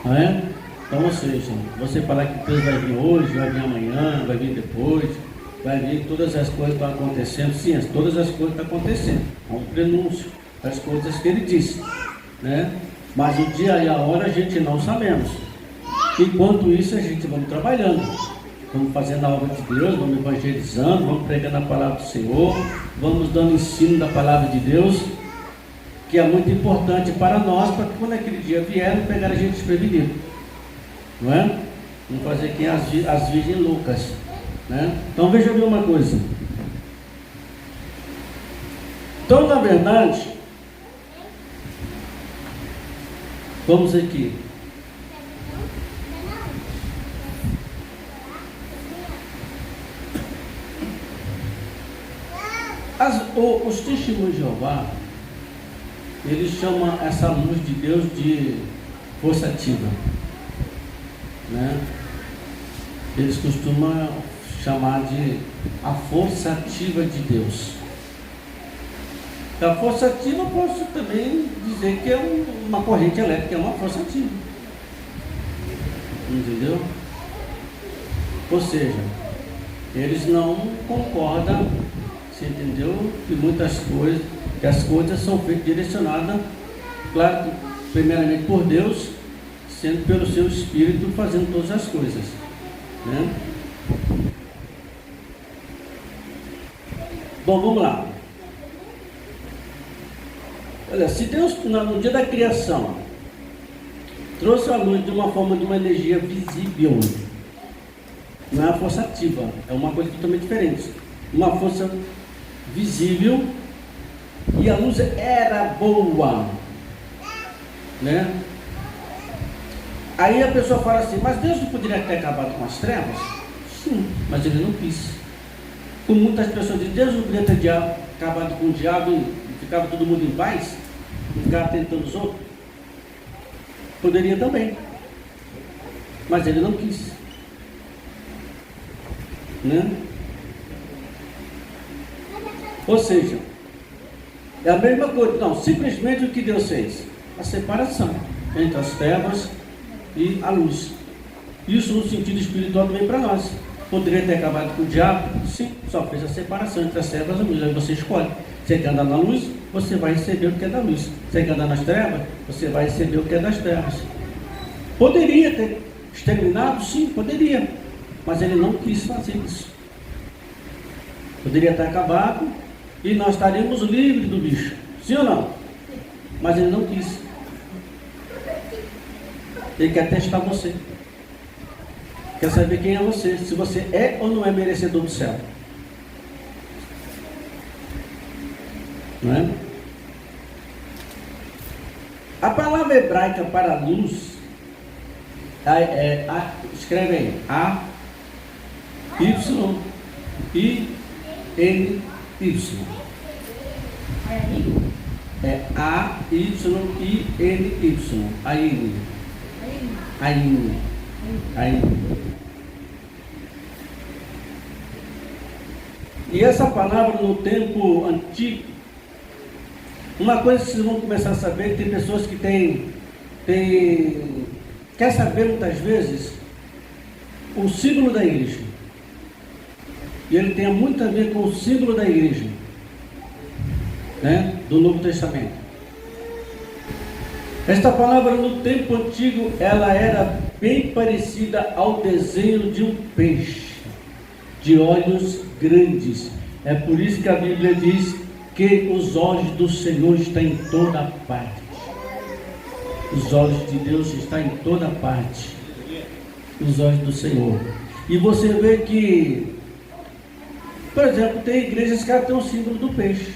Não é? Então, ou seja, você falar que Deus vai vir hoje, vai vir amanhã, vai vir depois, vai vir todas as coisas estão acontecendo. Sim, todas as coisas estão acontecendo. É um prenúncio das coisas que ele disse, né? Mas o dia e a hora a gente não sabemos. Enquanto isso, a gente vamos trabalhando, vamos fazendo a obra de Deus, vamos evangelizando, vamos pregando a palavra do Senhor, vamos dando ensino da palavra de Deus, que é muito importante para nós, para que quando aquele dia vier, não pegar a gente desprevenido, não é? Não fazer que as virgens loucas, né? Então veja bem uma coisa. Então, na verdade, vamos aqui. Os testemunhos de Jeová, eles chamam essa luz de Deus de força ativa, né? Eles costumam chamar de a força ativa de Deus. A força ativa eu posso também dizer que é uma corrente elétrica, é uma força ativa. Entendeu? Ou seja, eles não concordam. Você entendeu? Que muitas coisas, que as coisas são feitas direcionadas, claro, primeiramente por Deus, sendo pelo seu Espírito fazendo todas as coisas, né? Bom, vamos lá. Olha, se Deus no dia da criação trouxe a luz de uma forma de uma energia visível, não é a força ativa, é uma coisa totalmente diferente. Uma força visível, e a luz era boa, né? Aí a pessoa fala assim, mas Deus não poderia ter acabado com as trevas? Sim, mas ele não quis. Como muitas pessoas dizem, Deus não poderia ter acabado com o diabo e ficava todo mundo em paz, e ficava tentando os outros? Poderia também, mas ele não quis, né? Ou seja, é a mesma coisa. Não, simplesmente o que Deus fez? A separação entre as trevas e a luz. Isso no sentido espiritual também para nós. Poderia ter acabado com o diabo? Sim, só fez a separação entre as trevas e a luz. Aí você escolhe. Você quer andar na luz, você vai receber o que é da luz. Você quer andar nas trevas, você vai receber o que é das trevas. Poderia ter exterminado? Sim, poderia. Mas ele não quis fazer isso. Poderia ter acabado e nós estaríamos livres do bicho. Sim ou não? Mas ele não quis. Ele quer testar você. Quer saber quem é você, se você é ou não é merecedor do céu. Não é? A palavra hebraica para luz escreve aí A Y I N Y. É A Y I N Y. Aí. E essa palavra no tempo antigo, uma coisa que vocês vão começar a saber, tem pessoas que quer saber muitas vezes o símbolo da igreja. E ele tem muito a ver com o símbolo da igreja, né, do Novo Testamento. Esta palavra no tempo antigo, ela era bem parecida ao desenho de um peixe, de olhos grandes. É por isso que a Bíblia diz que os olhos do Senhor estão em toda parte. Os olhos de Deus estão em toda parte. Os olhos do Senhor. E você vê que, por exemplo, tem igrejas que têm o símbolo do peixe.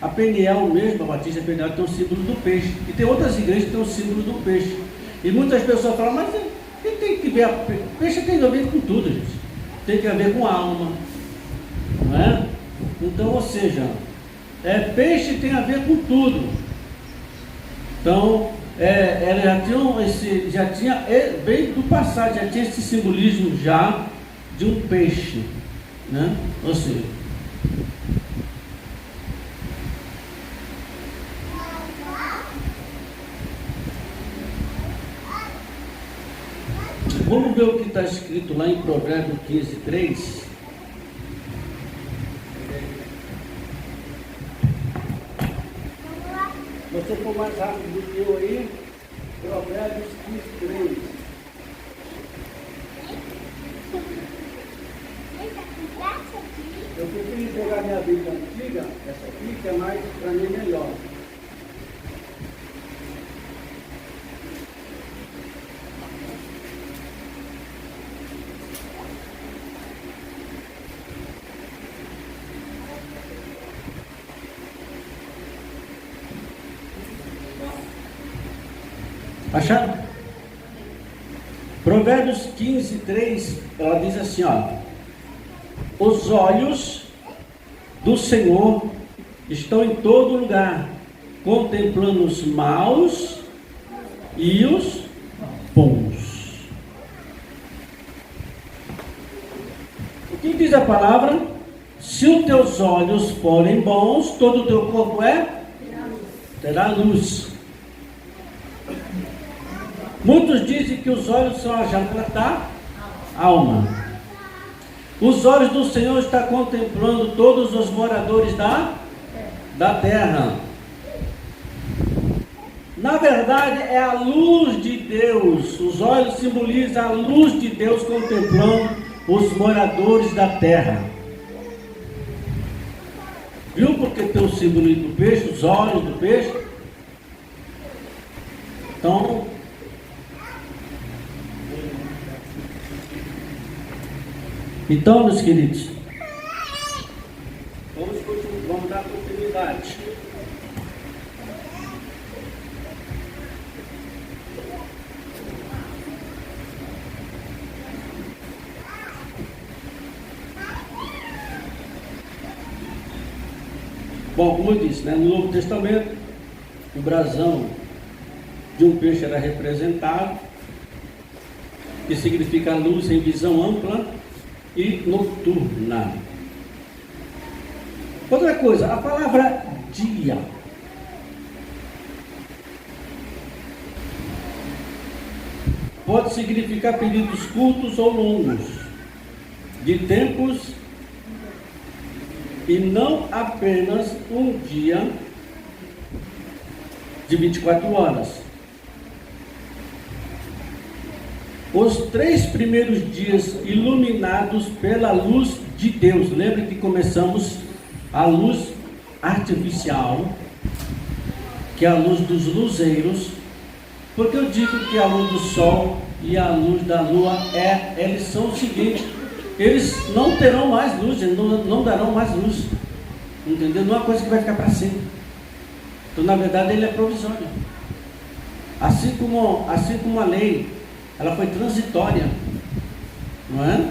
A Peniel mesmo, a Batista Peniel, tem o símbolo do peixe. E tem outras igrejas que têm o símbolo do peixe. E muitas pessoas falam, mas tem que ver, peixe tem a ver com tudo, gente. Tem que ver com a alma. Não é? Então, ou seja, peixe tem a ver com tudo. Então, ela já tinha, bem do passado, já tinha esse simbolismo já de um peixe, né? Ou seja, vamos ver o que está escrito lá em Provérbios 15:3. Você for mais rápido do que eu aí, Provérbios 15:3. Eu prefiro pegar minha Bíblia antiga, essa aqui, que é mais, para mim, melhor. Acharam? Provérbios 15:3, ela diz assim, ó: os olhos do Senhor estão em todo lugar, contemplando os maus e os bons. O que diz a palavra? Se os teus olhos forem bons, todo o teu corpo terá luz. Muitos dizem que os olhos são a janela da alma. Os olhos do Senhor estão contemplando todos os moradores da terra. Na verdade, é a luz de Deus. Os olhos simbolizam a luz de Deus contemplando os moradores da terra. Viu porque tem o símbolo do peixe, os olhos do peixe? Então, meus queridos, vamos dar continuidade. Bom, como eu disse, né, no Novo Testamento, o brasão de um peixe era representado, que significa luz em visão ampla e noturna. Outra coisa, a palavra dia pode significar períodos curtos ou longos, de tempos, e não apenas um dia de 24 horas. Os 3 primeiros dias iluminados pela luz de Deus. Lembra que começamos a luz artificial, que é a luz dos luzeiros. Porque eu digo que a luz do sol e a luz da lua eles são o seguinte: eles não terão mais luz, eles não darão mais luz. Entendeu? Não é uma coisa que vai ficar para sempre. Então, na verdade, ele é provisório. Assim como a lei, ela foi transitória, não é?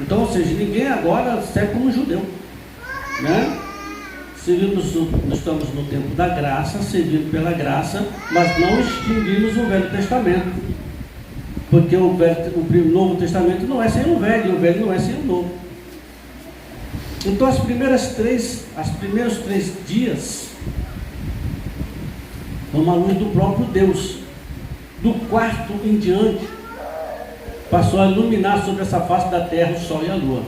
Então, ou seja, ninguém agora serve como judeu, né? Nós estamos no tempo da graça, servindo pela graça, mas não extinguimos o Velho Testamento, porque o Novo Testamento não é sem o Velho, e o Velho não é sem o Novo. Então, os primeiros 3 dias, uma luz do próprio Deus. Do 4º em diante, passou a iluminar sobre essa face da terra o sol e a lua.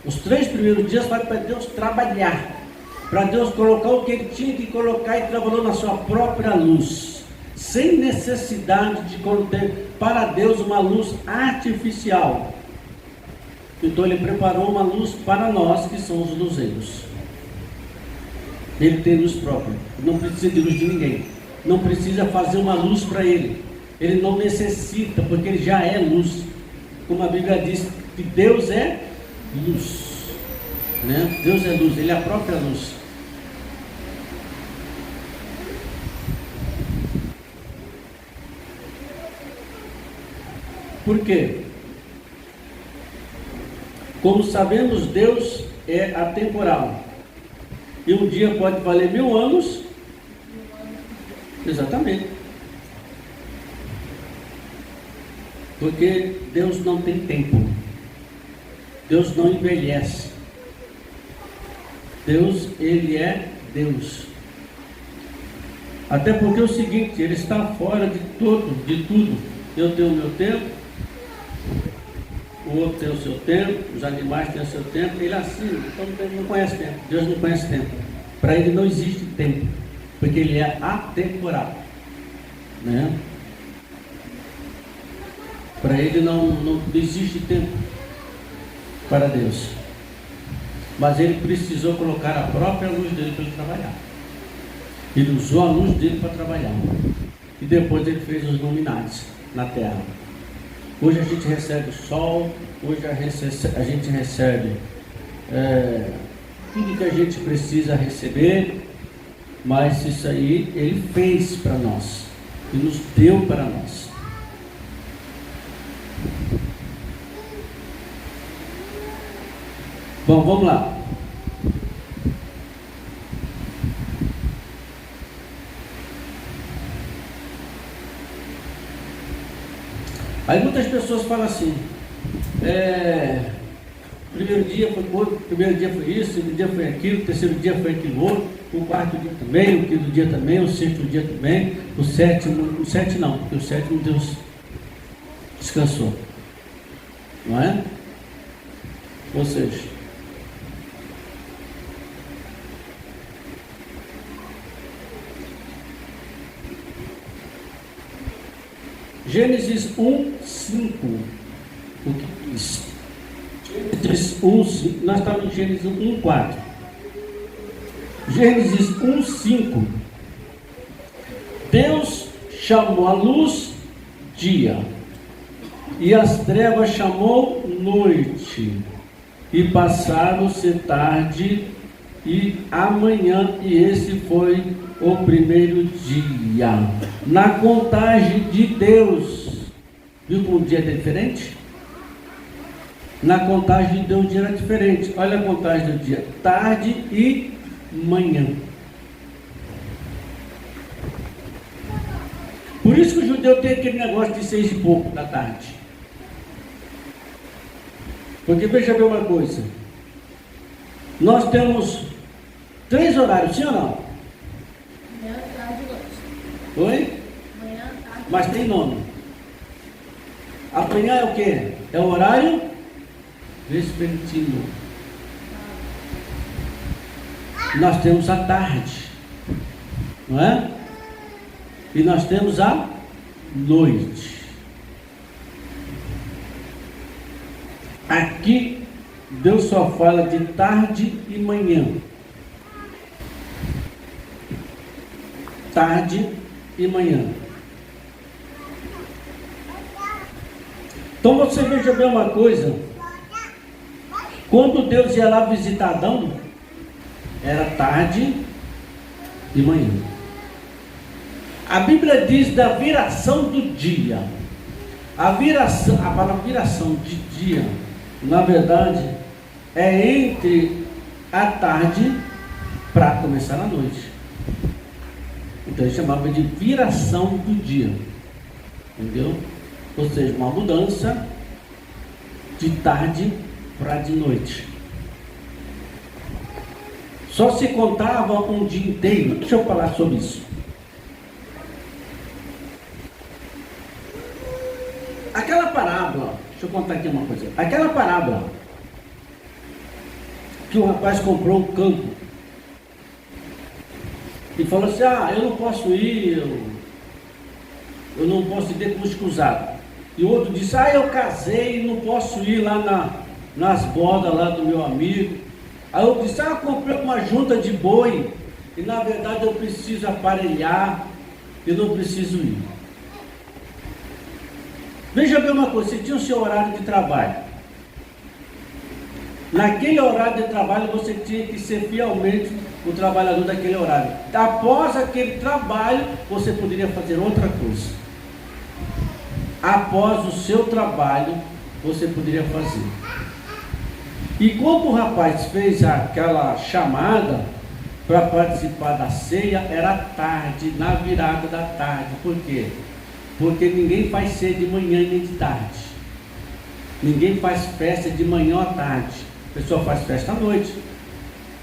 Os 3 primeiros dias foi para Deus trabalhar, para Deus colocar o que Ele tinha que colocar, e trabalhou na sua própria luz, sem necessidade de ter para Deus uma luz artificial. Então Ele preparou uma luz para nós, que somos os luzeiros. Ele tem luz própria, não precisa de luz de ninguém, não precisa fazer uma luz para ele, ele não necessita, porque ele já é luz, como a Bíblia diz, que Deus é luz, né? Deus é luz, Ele é a própria luz. Por quê? Como sabemos, Deus é atemporal. E um dia pode valer 1000 anos. Exatamente. Porque Deus não tem tempo. Deus não envelhece. Deus, Ele é Deus. Até porque é o seguinte, Ele está fora de tudo. Eu tenho o meu tempo, o outro tem o seu tempo, os animais têm o seu tempo, Ele assim, então Ele não conhece tempo. Deus não conhece tempo. Para Ele não existe tempo, porque Ele é atemporal, né? Para Ele não existe tempo para Deus. Mas Ele precisou colocar a própria luz dele para ele trabalhar. Ele usou a luz dele para trabalhar. E depois Ele fez os luminares na terra. Hoje a gente recebe o sol, hoje a gente recebe tudo que a gente precisa receber, mas isso aí Ele fez para nós e nos deu para nós. Bom, vamos lá. Aí muitas pessoas falam assim, primeiro dia foi isso, segundo dia foi aquilo, o terceiro dia foi aquilo outro, o quarto dia também, o quinto dia também, o sexto dia também, o sétimo não, porque o sétimo Deus descansou, não é? Ou seja, Gênesis 1:5. O que diz? Gênesis 1:5. Nós estamos em Gênesis 1:4. Gênesis 1:5. Deus chamou a luz dia, e as trevas chamou noite, e passaram-se tarde e amanhã, e esse foi o primeiro dia. Na contagem de Deus, viu como o dia é diferente? Na contagem de Deus o dia era diferente. Olha a contagem do dia: tarde e manhã. Por isso que o judeu tem aquele negócio de 6 e pouco da tarde. Porque veja bem uma coisa, nós temos 3 horários, sim ou não? Manhã, tarde e noite. Oi? Manhã, tarde. Mas tem nome. Amanhã é o quê? É o horário vespertino. Nós temos a tarde, não é? E nós temos a noite. Aqui Deus só fala de tarde e manhã. Tarde e manhã. Então você veja bem uma coisa. Quando Deus ia lá visitar Adão, era tarde e manhã. A Bíblia diz da viração do dia. A palavra viração de dia, na verdade, é entre a tarde para começar a noite. Então ele chamava de viração do dia. Entendeu? Ou seja, uma mudança de tarde para de noite. Só se contava um dia inteiro. Deixa eu falar sobre isso. Aquela parábola, deixa eu contar aqui uma coisa. Aquela parábola que o rapaz comprou um campo e falou assim: eu não posso ir, eu não posso ir de custo cruzado. E o outro disse: eu casei e não posso ir lá nas bodas lá do meu amigo. Aí eu disse: eu comprei uma junta de boi e na verdade eu preciso aparelhar e não preciso ir. Veja bem uma coisa, você tinha o seu horário de trabalho. Naquele horário de trabalho você tinha que ser fielmente o trabalhador daquele horário. Após aquele trabalho você poderia fazer outra coisa. Após o seu trabalho você poderia fazer. E quando o rapaz fez aquela chamada, para participar da ceia era tarde, na virada da tarde. Por quê? Porque ninguém faz ceia de manhã nem de tarde. Ninguém faz festa de manhã ou à tarde. A pessoa faz festa à noite.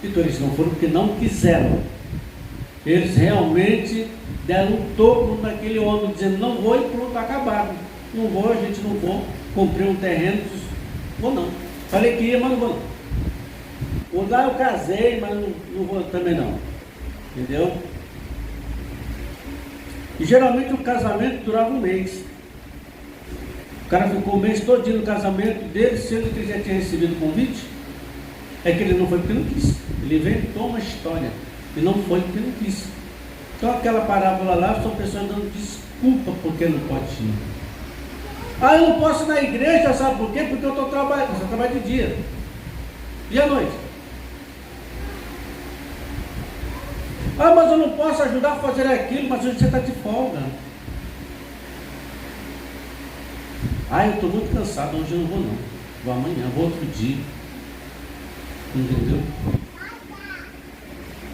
Então eles não foram porque não quiseram. Eles realmente deram um toco naquele homem, dizendo: não vou, e pronto, acabado. Não vou, a gente não vou. Comprei um terreno, vou não. Falei que ia, mas não vou não. Ou lá eu casei, mas não vou também não. Entendeu? E geralmente o casamento durava um mês. O cara ficou o mês todinho no casamento dele, sendo que ele já tinha recebido o convite. É que ele não foi porque não quis. Ele inventou uma história e não foi porque não quis. Então aquela parábola lá são pessoas dando desculpa porque não pode ir. Ah, eu não posso ir na igreja, sabe por quê? Porque eu estou trabalhando. Você trabalha de dia. E à noite? Ah, mas eu não posso ajudar a fazer aquilo, mas hoje você está de folga. Ah, eu estou muito cansado, hoje eu não vou não. Vou amanhã, vou outro dia. Entendeu?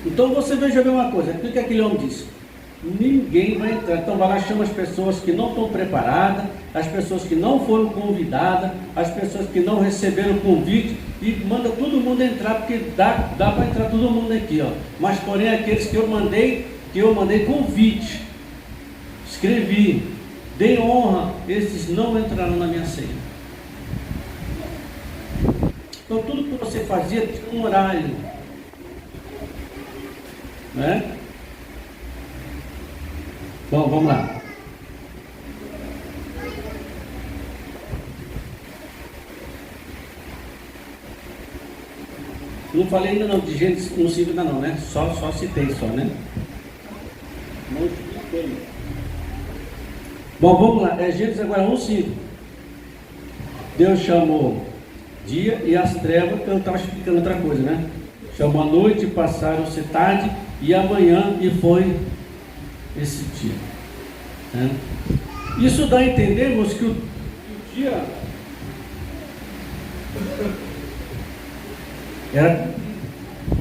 Então você veja bem uma coisa, o que aquele homem disse? Ninguém vai entrar. Então vai lá, chama as pessoas que não estão preparadas, as pessoas que não foram convidadas, as pessoas que não receberam o convite, e manda todo mundo entrar, porque dá para entrar todo mundo aqui, ó. Mas porém aqueles que eu mandei convite, escrevi, dei honra, esses não entraram na minha ceia. Então tudo que você fazia tinha um horário, né? Bom, vamos lá. Não falei ainda não de Gênesis 1:5 ainda não, né? Só citei só, né? Não expliquei. Bom, vamos lá. É Gênesis agora 1:5. Deus chamou dia e as trevas, eu estava explicando outra coisa, né? Chamou a noite, passaram-se tarde e amanhã, e foi esse dia, né? Isso dá a entendermos que o dia era,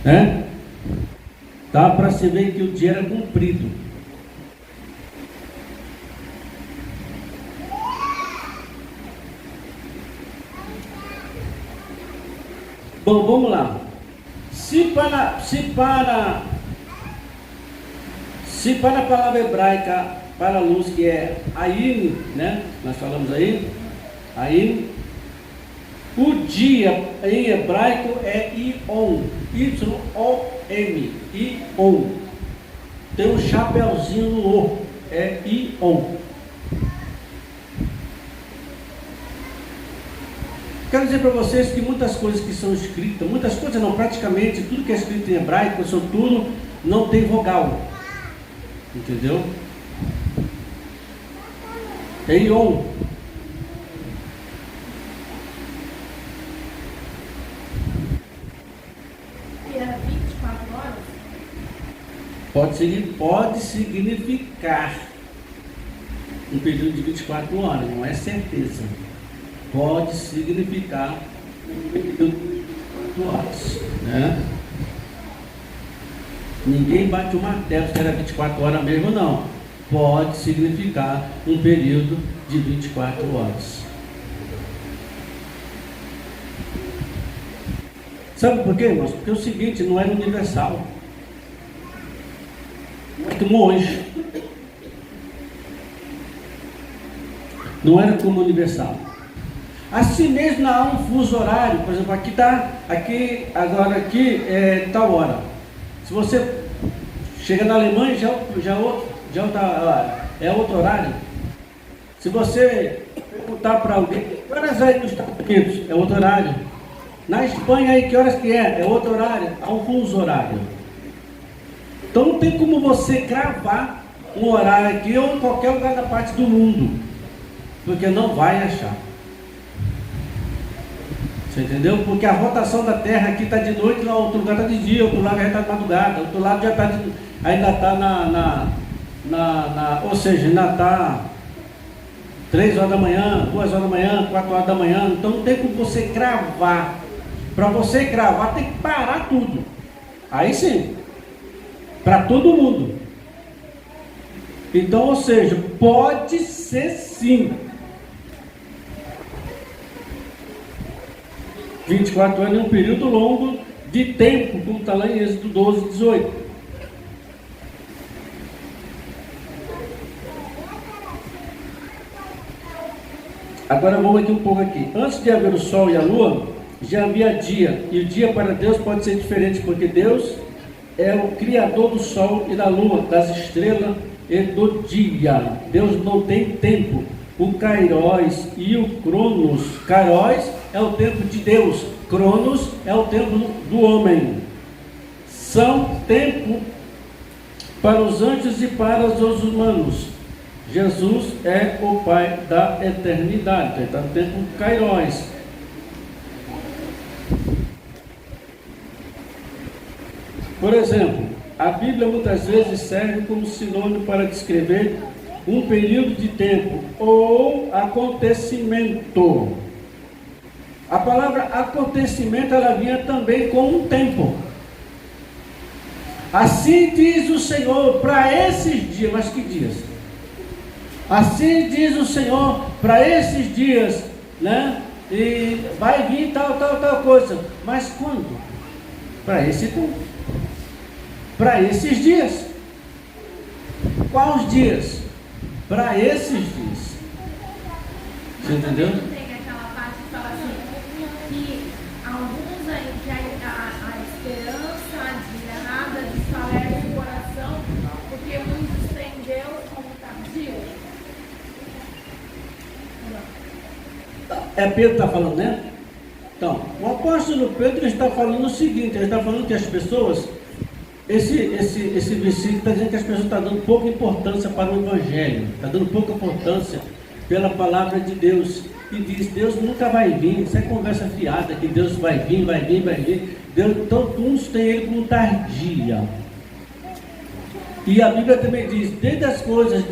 né? Dá para se ver que o dia era cumprido. Bom, vamos lá. Se para a palavra hebraica para a luz, que é Ayin, né? Nós falamos aí, Ayin. O dia em hebraico é Ion, Y-O-M, Ion. Tem um chapeuzinho no O, é Ion. Quero dizer para vocês que muitas coisas que são escritas, muitas coisas não, praticamente tudo que é escrito em hebraico, tudo não tem vogal. Entendeu? É Ion. E era 24 horas? Pode significar um período de 24 horas, não é certeza. Pode significar um período de 24 horas, né? Ninguém bate o martelo se era 24 horas mesmo, não. Pode significar um período de 24 horas. Sabe por quê, irmãos? Porque é o seguinte, não era universal. Não é como hoje. Não era como universal. Assim mesmo não há um fuso horário. Por exemplo, agora aqui é tal hora. Se você chega na Alemanha, é outro horário. Se você perguntar para alguém, que horas aí nos Estados Unidos? É outro horário. Na Espanha aí, que horas que é? É outro horário. Há um fuso horário. Então não tem como você cravar um horário aqui ou em qualquer lugar da parte do mundo, porque não vai achar. Você entendeu? Porque a rotação da Terra aqui está de noite, lá outro lugar está de dia, outro lado já está de madrugada, outro lado já está ainda está ou seja, ainda está 3 horas da manhã, 2 horas da manhã, 4 horas da manhã. Então não tem como você cravar. Para você cravar tem que parar tudo. Aí sim. para todo mundo. Então, ou seja, pode ser sim. 24 anos é um período longo de tempo, como está lá em Êxodo 12, 18. Agora vamos aqui um pouco aqui. Antes de haver o sol e a lua, já havia dia. E o dia para Deus pode ser diferente, porque Deus é o criador do sol e da lua, das estrelas e do dia. Deus não tem tempo. O Kairos e o Cronos. Kairos é o tempo de Deus. Cronos é o tempo do homem. São tempo para os anjos e para os humanos. Jesus é o Pai da eternidade. Ele está no tempo Kairos. Por exemplo, a Bíblia muitas vezes serve como sinônimo para descrever um período de tempo ou acontecimento. A palavra acontecimento, ela vinha também com um tempo. Assim diz o Senhor para esses dias. Mas que dias? Assim diz o Senhor para esses dias, né? E vai vir tal coisa. Mas quando? Para esse tempo. Para esses dias. Quais dias? Para esses dias. Você entendeu? Tem aquela parte que fala assim, que alguns aí que a esperança de nada desfalece o coração, porque muitos têm Deus como tardio. É Pedro que está falando, né? Então, o apóstolo Pedro está falando o seguinte, ele está falando que as pessoas, esse versículo está dizendo que as pessoas estão dando pouca importância para o Evangelho, está dando pouca importância pela palavra de Deus, e diz, Deus nunca vai vir, isso é conversa fiada, que Deus vai vir. Deus, então uns têm ele como tardia. E a Bíblia também diz, desde as coisas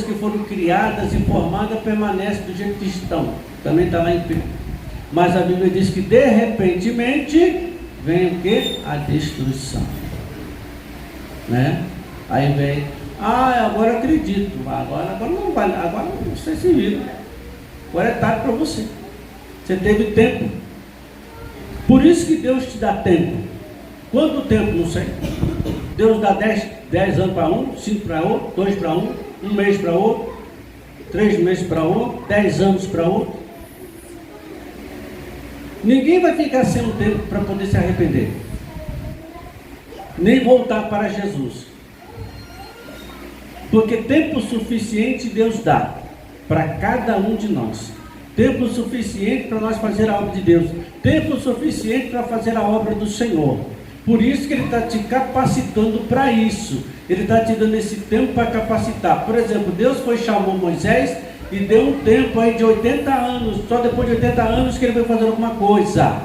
que foram criadas e formadas, permanece do jeito que estão. Também está lá em Pedro. Mas a Bíblia diz que de repentemente vem o que? A destruição. Né? Aí vem, agora eu acredito. Agora não vale, agora você se vira. Agora é tarde para você. Você teve tempo. Por isso que Deus te dá tempo. Quanto tempo? Não sei. Deus dá 10 anos para um, 5 para outro, 2 para um mês para outro, 3 meses para outro, 10 anos para outro. Ninguém vai ficar sem um tempo para poder se arrepender, nem voltar para Jesus, porque tempo suficiente Deus dá para cada um de nós. Tempo suficiente para nós fazer a obra de Deus, tempo suficiente para fazer a obra do Senhor. Por isso que Ele está te capacitando para isso. Ele está te dando esse tempo para capacitar. Por exemplo, Deus chamou Moisés e deu um tempo aí de 80 anos. Só depois de 80 anos que ele veio fazer alguma coisa.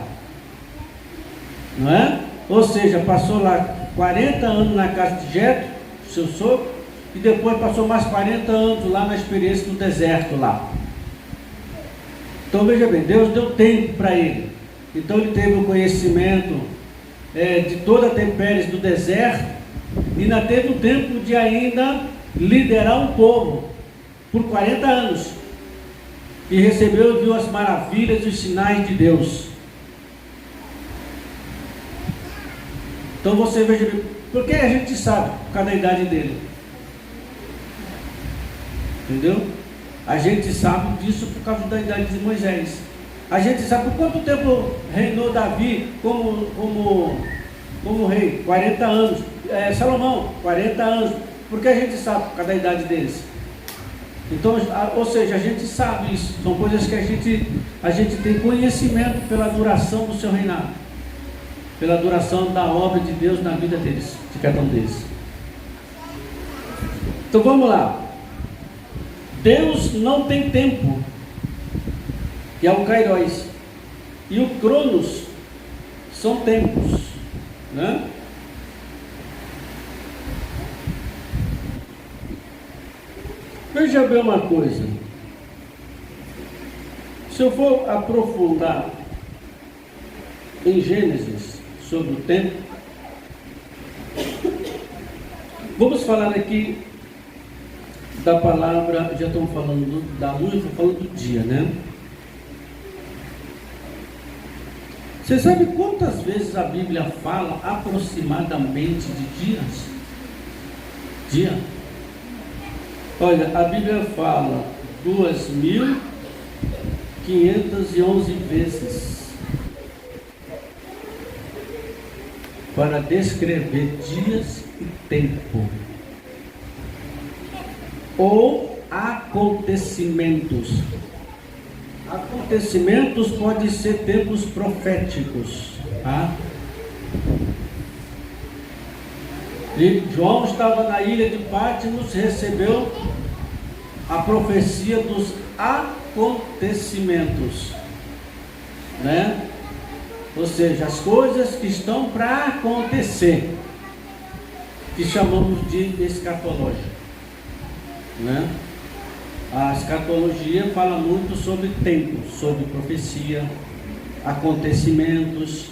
Não é? Ou seja, passou lá 40 anos na casa de Jetro, seu sogro, e depois passou mais 40 anos lá na experiência do deserto lá. Então veja bem, Deus deu tempo para ele. Então ele teve o conhecimento de toda a tempéries do deserto, e ainda teve o tempo de ainda liderar um povo por 40 anos, e recebeu e viu as maravilhas e os sinais de Deus. Então você veja, porque a gente sabe por causa da idade dele, entendeu? A gente sabe disso por causa da idade de Moisés. A gente sabe por quanto tempo reinou Davi como rei? 40 anos. Salomão, 40 anos. Porque a gente sabe por causa da idade deles. Então, ou seja, a gente sabe isso. São coisas que a gente tem conhecimento pela duração do seu reinado, pela duração da obra de Deus na vida deles, de cada um deles. Então vamos lá. Deus não tem tempo, que é o Kairos, e o Cronos são tempos, né? Veja bem uma coisa, se eu for aprofundar em Gênesis sobre o tempo, Vamos falar aqui da palavra, já estamos falando da luz, estou falando do dia, né? Você sabe quantas vezes a Bíblia fala aproximadamente de dias? Dia? Olha, a Bíblia fala 2.511 vezes para descrever dias e tempo, ou acontecimentos. Acontecimentos podem ser tempos proféticos, tá? E João estava na ilha de Patmos, recebeu a profecia dos acontecimentos, né? Ou seja, as coisas que estão para acontecer, que chamamos de escatológico, né? A escatologia fala muito sobre tempos, sobre profecia, acontecimentos.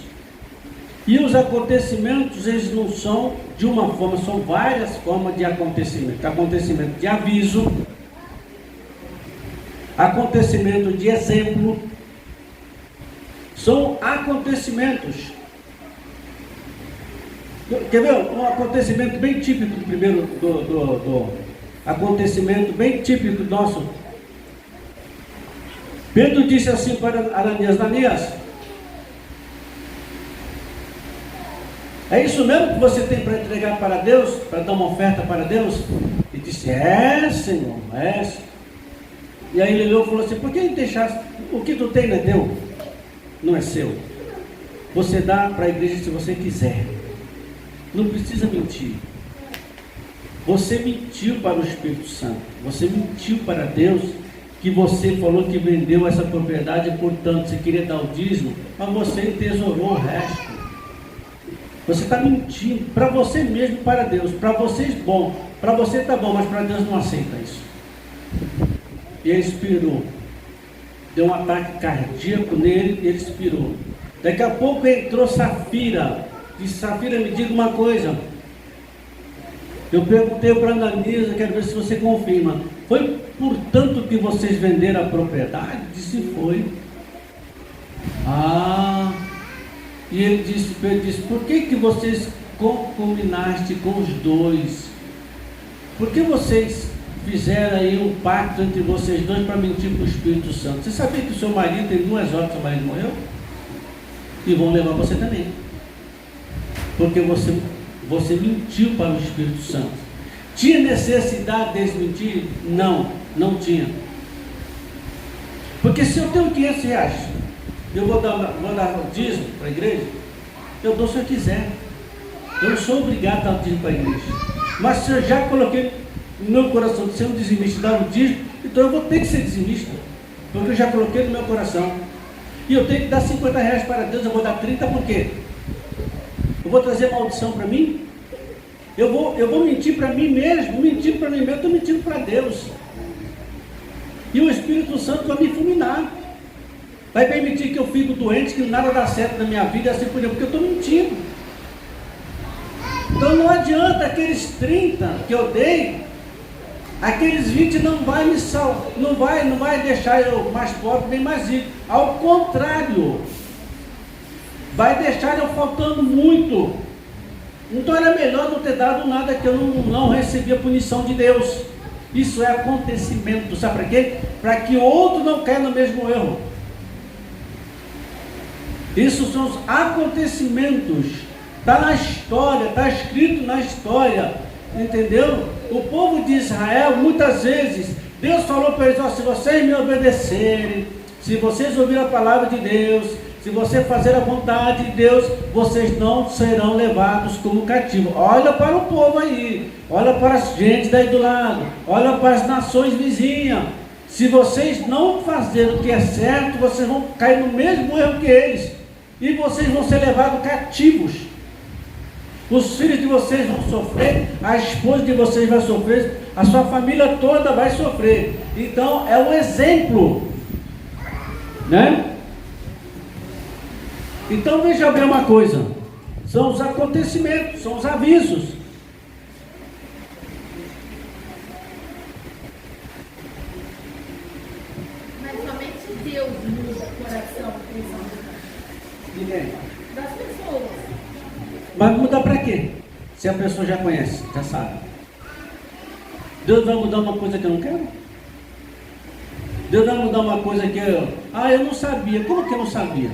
E os acontecimentos, eles não são de uma forma, são várias formas de acontecimento. Acontecimento de aviso, acontecimento de exemplo, são acontecimentos. Quer ver um acontecimento bem típico do primeiro, do acontecimento bem típico nosso? Pedro disse assim para Ananias: Ananias, é isso mesmo que você tem para entregar para Deus, para dar uma oferta para Deus? Ele disse: é, Senhor, é. E aí ele olhou e falou assim: por que deixaste? O que tu tem não é teu, não é seu. Você dá para a igreja se você quiser, não precisa mentir. Você mentiu para o Espírito Santo, você mentiu para Deus, que você falou que vendeu essa propriedade, e portanto você queria dar o dízimo, mas você tesourou o resto. Você está mentindo para você mesmo, para Deus. Para vocês bom, para você está bom, mas para Deus não aceita isso. E ele expirou, deu um ataque cardíaco nele, ele expirou. Daqui a pouco entrou Safira, disse: Safira, me diga uma coisa. Eu perguntei para Ananias, eu quero ver se você confirma. Foi portanto que vocês venderam a propriedade? Disse: foi. E ele disse, Pedro disse: por que vocês combinaste com os dois? Por que vocês fizeram aí um pacto entre vocês dois para mentir para o Espírito Santo? Você sabia que o seu marido, tem 2 horas que seu marido morreu? E vão levar você também, porque você mentiu para o Espírito Santo. Tinha necessidade de desmentir? Não, não tinha. Porque se eu tenho 500 reais, eu vou dar o dízimo para a igreja, eu dou se eu quiser. Eu não sou obrigado a dar o dízimo para a igreja. Mas se eu já coloquei no meu coração de ser um dizimista, dar o dízimo, então eu vou ter que ser dizimista, porque eu já coloquei no meu coração. E eu tenho que dar 50 reais para Deus, eu vou dar 30, por quê? Eu vou trazer maldição para mim? Eu vou mentir para mim mesmo, estou mentindo para Deus. E o Espírito Santo vai me fulminar. Vai permitir que eu fique doente, que nada dá certo na minha vida, assim por exemplo, porque eu estou mentindo. Então não adianta aqueles 30 que eu dei, aqueles 20 não vai me salvar, não vai deixar eu mais pobre nem mais rico. Ao contrário, vai deixar eu faltando muito. Então era melhor não ter dado nada, que eu não recebi a punição de Deus. Isso é acontecimento, sabe para quê? Para que outro não caia no mesmo erro. Isso são os acontecimentos. Está na história, está escrito na história, entendeu? O povo de Israel, muitas vezes, Deus falou para eles: se vocês me obedecerem, se vocês ouvirem a palavra de Deus, se você fazer a vontade de Deus, vocês não serão levados como cativo. Olha para o povo aí, olha para as gente daí do lado, olha para as nações vizinhas. Se vocês não fazerem o que é certo, vocês vão cair no mesmo erro que eles, e vocês vão ser levados cativos. Os filhos de vocês vão sofrer, a esposa de vocês vai sofrer, a sua família toda vai sofrer. Então é um exemplo, né? Então veja bem uma coisa, são os acontecimentos, são os avisos. quê? Se a pessoa já conhece, já sabe. Deus vai mudar uma coisa que eu não quero? Deus vai mudar uma coisa que eu não sabia. Como que eu não sabia?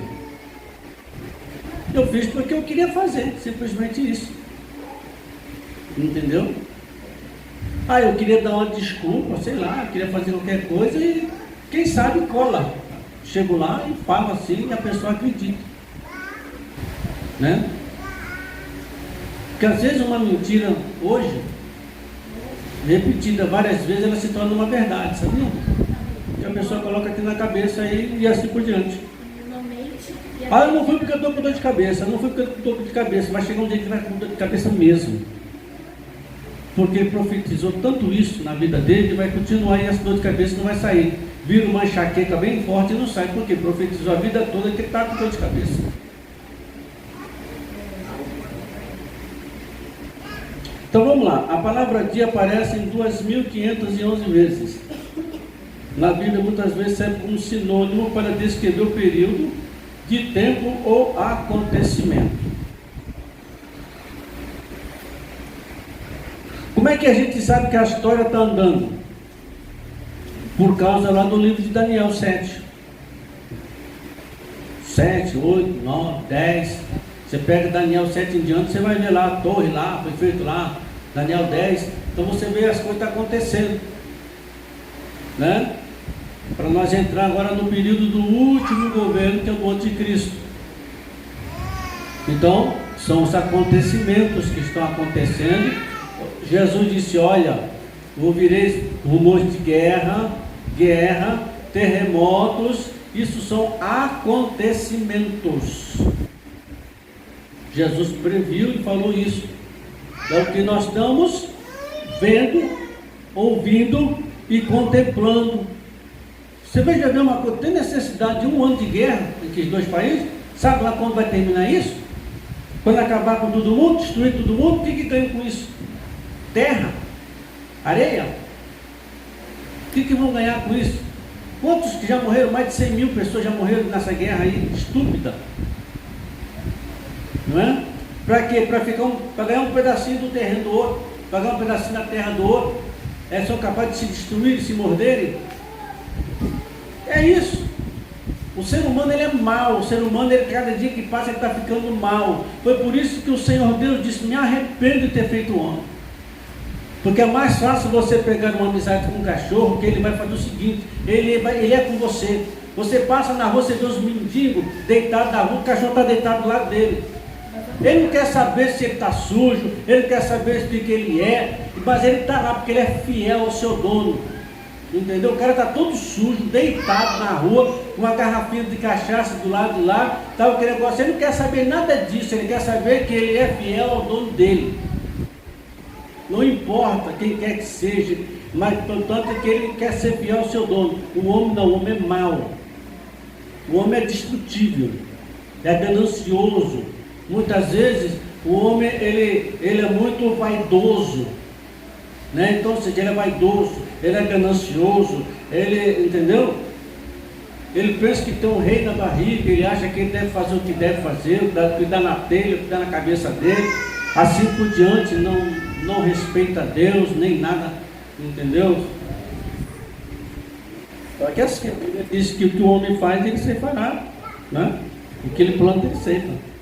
Eu fiz porque eu queria fazer, simplesmente isso. Entendeu? Eu queria dar uma desculpa, sei lá, eu queria fazer qualquer coisa e quem sabe cola. Chego lá e falo assim e a pessoa acredita. Né? Porque às vezes uma mentira hoje, repetida várias vezes, ela se torna uma verdade, sabia? E a pessoa coloca aqui na cabeça e assim por diante. Eu não fui porque eu estou com dor de cabeça, não fui porque eu estou com dor de cabeça, mas chega um dia que vai com dor de cabeça mesmo. Porque ele profetizou tanto isso na vida dele, que vai continuar e essa dor de cabeça não vai sair. Vira uma enxaqueca bem forte e não sai, porque profetizou a vida toda que ele está com dor de cabeça. Então vamos lá, a palavra dia aparece em 2.511 vezes. Na Bíblia muitas vezes serve como sinônimo para descrever o período de tempo ou acontecimento. Como é que a gente sabe que a história está andando? Por causa lá do livro de Daniel 7, 8, 9, 10. Você pega Daniel 7 em diante, você vai ver lá a torre lá, foi feito lá, Daniel 10. Então você vê as coisas acontecendo, né? Para nós entrar agora no período do último governo, que é o do anticristo. Então, são os acontecimentos que estão acontecendo. Jesus disse: olha, ouvireis rumores de guerra, terremotos. Isso são acontecimentos. Jesus previu e falou isso. É o que nós estamos vendo, ouvindo e contemplando. Você veja bem uma coisa, tem necessidade de 1 ano de guerra entre os dois países? Sabe lá quando vai terminar isso? Quando acabar com todo mundo, destruir todo mundo, o que ganha com isso? Terra? Areia? O que vão ganhar com isso? Quantos que já morreram? Mais de 100 mil pessoas já morreram nessa guerra aí, estúpida. Não é? Para quê? Para ganhar um pedacinho do terreno do outro, para ganhar um pedacinho da terra do outro. São capazes de se destruir, de se morderem. É isso. O ser humano ele é mau. O ser humano, ele, cada dia que passa, ele está ficando mau. Foi por isso que o Senhor Deus disse: me arrependo de ter feito o homem. Porque é mais fácil você pegar uma amizade com um cachorro, que ele vai fazer o seguinte: ele é com você. Você passa na rua, você vê os mendigos deitados na rua, o cachorro está deitado do lado dele. Ele não quer saber se ele está sujo, ele quer saber o que ele é, mas ele está lá porque ele é fiel ao seu dono. Entendeu? O cara está todo sujo, deitado na rua, com uma garrafinha de cachaça do lado de lá, tal, aquele negócio. Ele não quer saber nada disso, ele quer saber que ele é fiel ao dono dele. Não importa quem quer que seja, mas portanto é que ele quer ser fiel ao seu dono. O homem não, o homem é mau. O homem é destrutível, é ganancioso. Muitas vezes o homem ele é muito vaidoso, né? Então, ou seja, ele é vaidoso, ele é ganancioso, ele, entendeu? Ele pensa que tem um rei na barriga, ele acha que ele deve fazer o que deve fazer, o que dá na telha, o que dá na cabeça dele, assim por diante, não respeita Deus, nem nada, entendeu? Só que assim, ele diz que o que o homem faz, ele se fará, né? O que ele planta, ele seca.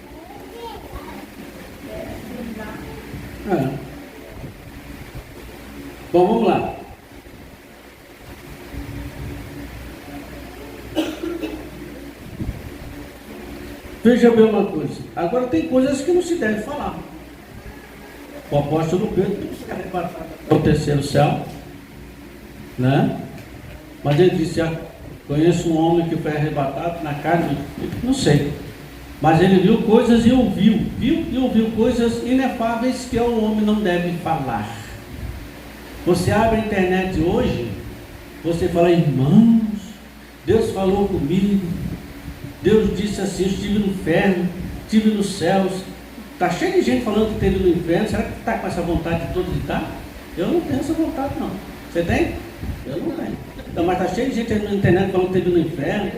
Bom, vamos lá. Veja bem uma coisa. Agora tem coisas que não se deve falar. O apóstolo Pedro foi arrebatado ao terceiro céu, né? Mas ele disse: conheço um homem que foi arrebatado na carne, não sei. Mas ele viu coisas e ouviu coisas inefáveis que o homem não deve falar. Você abre a internet hoje, você fala: irmãos, Deus falou comigo, Deus disse assim, eu estive no inferno, estive nos céus. Está cheio de gente falando que esteve no inferno. Será que está com essa vontade toda de estar? Eu não tenho essa vontade, não. Você tem? Eu não tenho. Então, mas está cheio de gente na internet falando que esteve no inferno,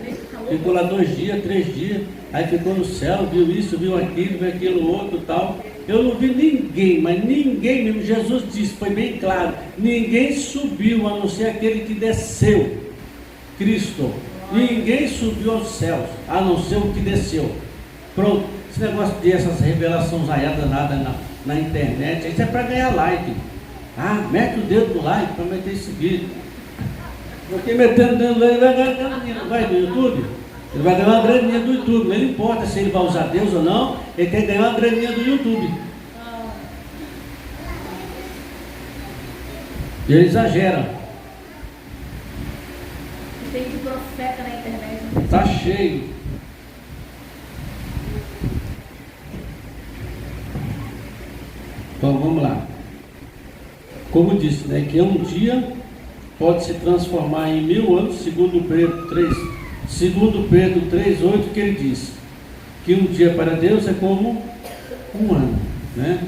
ficou lá 2 dias, 3 dias, aí ficou no céu, viu isso, viu aquilo outro, tal. eu não vi ninguém, mas ninguém mesmo, Jesus disse, foi bem claro, ninguém subiu a não ser aquele que desceu, Cristo. Ninguém subiu aos céus, a não ser o que desceu. Pronto, esse negócio dessas revelações aí danada na internet, isso é para ganhar like. Ah, mete o dedo no like para meter esse vídeo. Porque metendo o dedo no like, vai ganhar graninha, não vai do YouTube? Ele vai ganhar uma graninha do YouTube, não importa se ele vai usar Deus ou não, ele quer ganhar uma graninha do YouTube. E ele exagera. Tem de profeta na internet. Está cheio. Então vamos lá. Como disse, né, que um dia pode se transformar em 1000 anos, segundo Pedro 3:8, que ele diz que um dia para Deus é como um ano, né?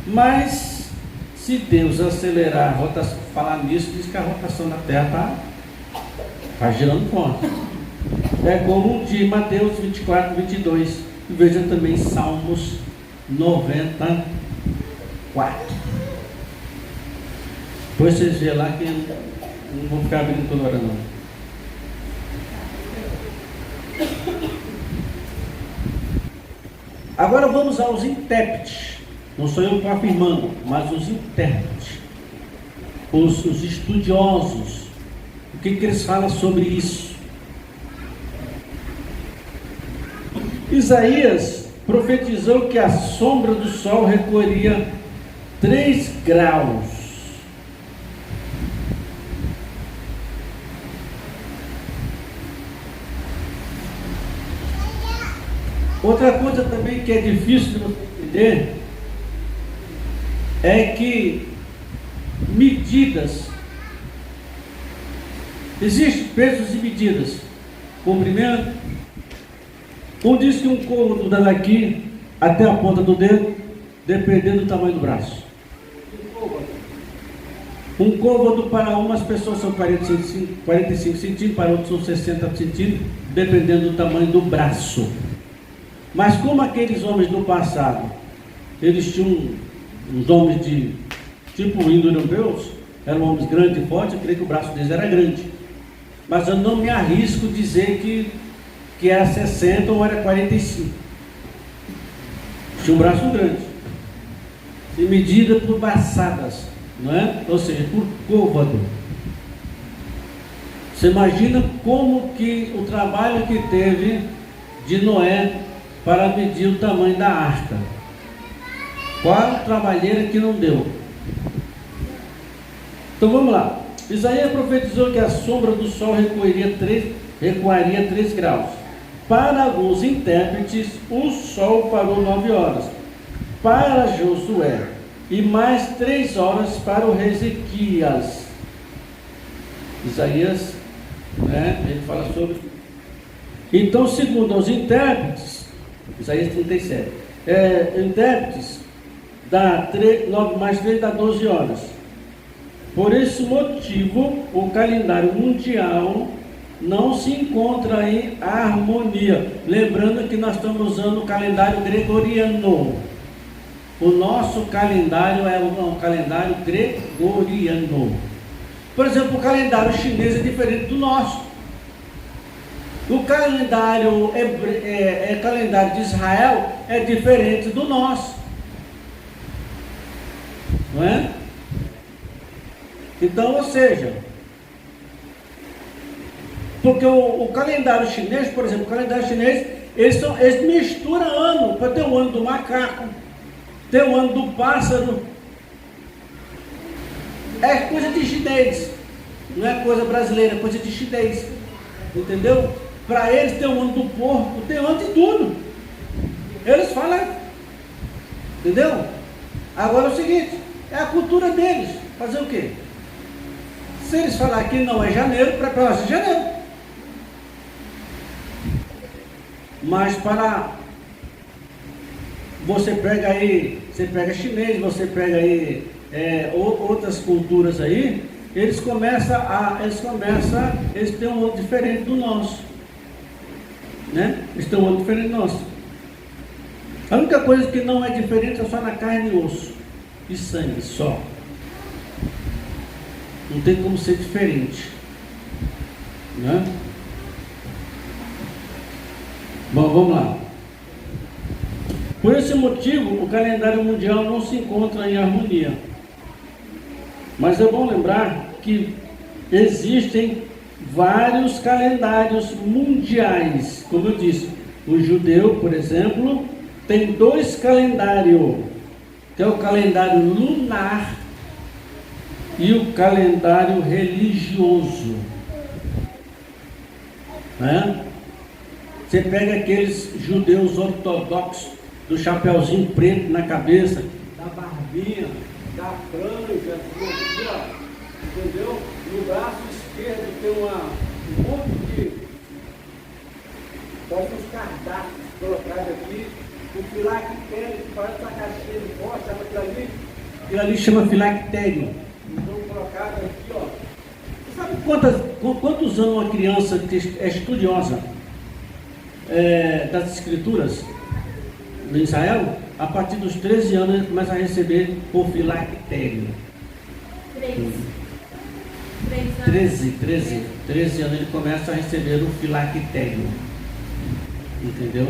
Mas se Deus acelerar a rotação, falar nisso, diz que a rotação da Terra está girando forte. É como um dia, Mateus 24:22. E veja também Salmos 94. Depois vocês vêem lá que eu não vou ficar abrindo toda hora não. Agora vamos aos intérpretes. Não sou eu que estou afirmando, mas os intérpretes, os estudiosos. O que eles falam sobre isso? Isaías profetizou que a sombra do sol recolheria 3 graus. Outra coisa também que é difícil de você entender é que medidas, existem pesos e medidas. Comprimento. Um diz que um côvado daqui até a ponta do dedo, dependendo do tamanho do braço. Um côvado para umas pessoas são 45 centímetros, para outros são 60 centímetros, dependendo do tamanho do braço. Mas como aqueles homens do passado, eles tinham uns homens de tipo indo-europeus, eram homens grandes e fortes, eu creio que o braço deles era grande. Mas eu não me arrisco dizer que era 60 ou era 45. Tinha um braço grande. E medida por braçadas, não é? Ou seja, por côvado. Você imagina como que o trabalho que teve de Noé para medir o tamanho da arca. Qual trabalheira que não deu? Então vamos lá. Isaías profetizou que a sombra do sol recuaria 3 graus. Para alguns intérpretes, o sol parou 9 horas. Para Josué, e mais 3 horas para o rei Ezequias. Isaías, né, ele fala sobre. Então, segundo os intérpretes, Isaías 37, intérpretes, dá 9 mais 3 dá 12 horas. Por esse motivo, o calendário mundial não se encontra em harmonia. Lembrando que nós estamos usando o calendário gregoriano. O nosso calendário é um calendário gregoriano. Por exemplo, o calendário chinês é diferente do nosso. O calendário calendário de Israel é diferente do nosso. Não é? Então, ou seja, porque o calendário chinês, por exemplo, o calendário chinês, eles misturam ano, para ter o ano do macaco, ter o ano do pássaro. É coisa de chinês, não é coisa brasileira, é coisa de chinês, entendeu? Para eles tem o ano do porco, tem o ano de tudo. Eles falam, entendeu? Agora é o seguinte, é a cultura deles, fazer o quê? Se eles falarem que não é janeiro, para nós é janeiro. Mas para você pega aí, você pega chinês, você pega aí outras culturas aí, eles têm um ano diferente do nosso, né? Eles têm um ano diferente do nosso. A única coisa que não é diferente é só na carne e osso e sangue, só. Não tem como ser diferente, né? Bom, vamos lá. Por esse motivo, o calendário mundial não se encontra em harmonia. Mas é bom lembrar que existem vários calendários mundiais. Como eu disse, o judeu, por exemplo, tem 2 calendários, que é o calendário lunar e o calendário religioso, né? Você pega aqueles judeus ortodoxos do chapeuzinho preto na cabeça, da barbinha, da franja, aqui, ó, entendeu? No braço esquerdo tem um monte de, parece uns cardápios colocados aqui, o filactério, que parece uma caixinha de pó, sabe aquilo ali chama filactério. Então colocado aqui, ó. Você sabe quantos anos uma criança que é estudiosa das escrituras em Israel, a partir dos 13 anos ele começa a receber o filactério. 13 anos ele começa a receber o filactério. Entendeu?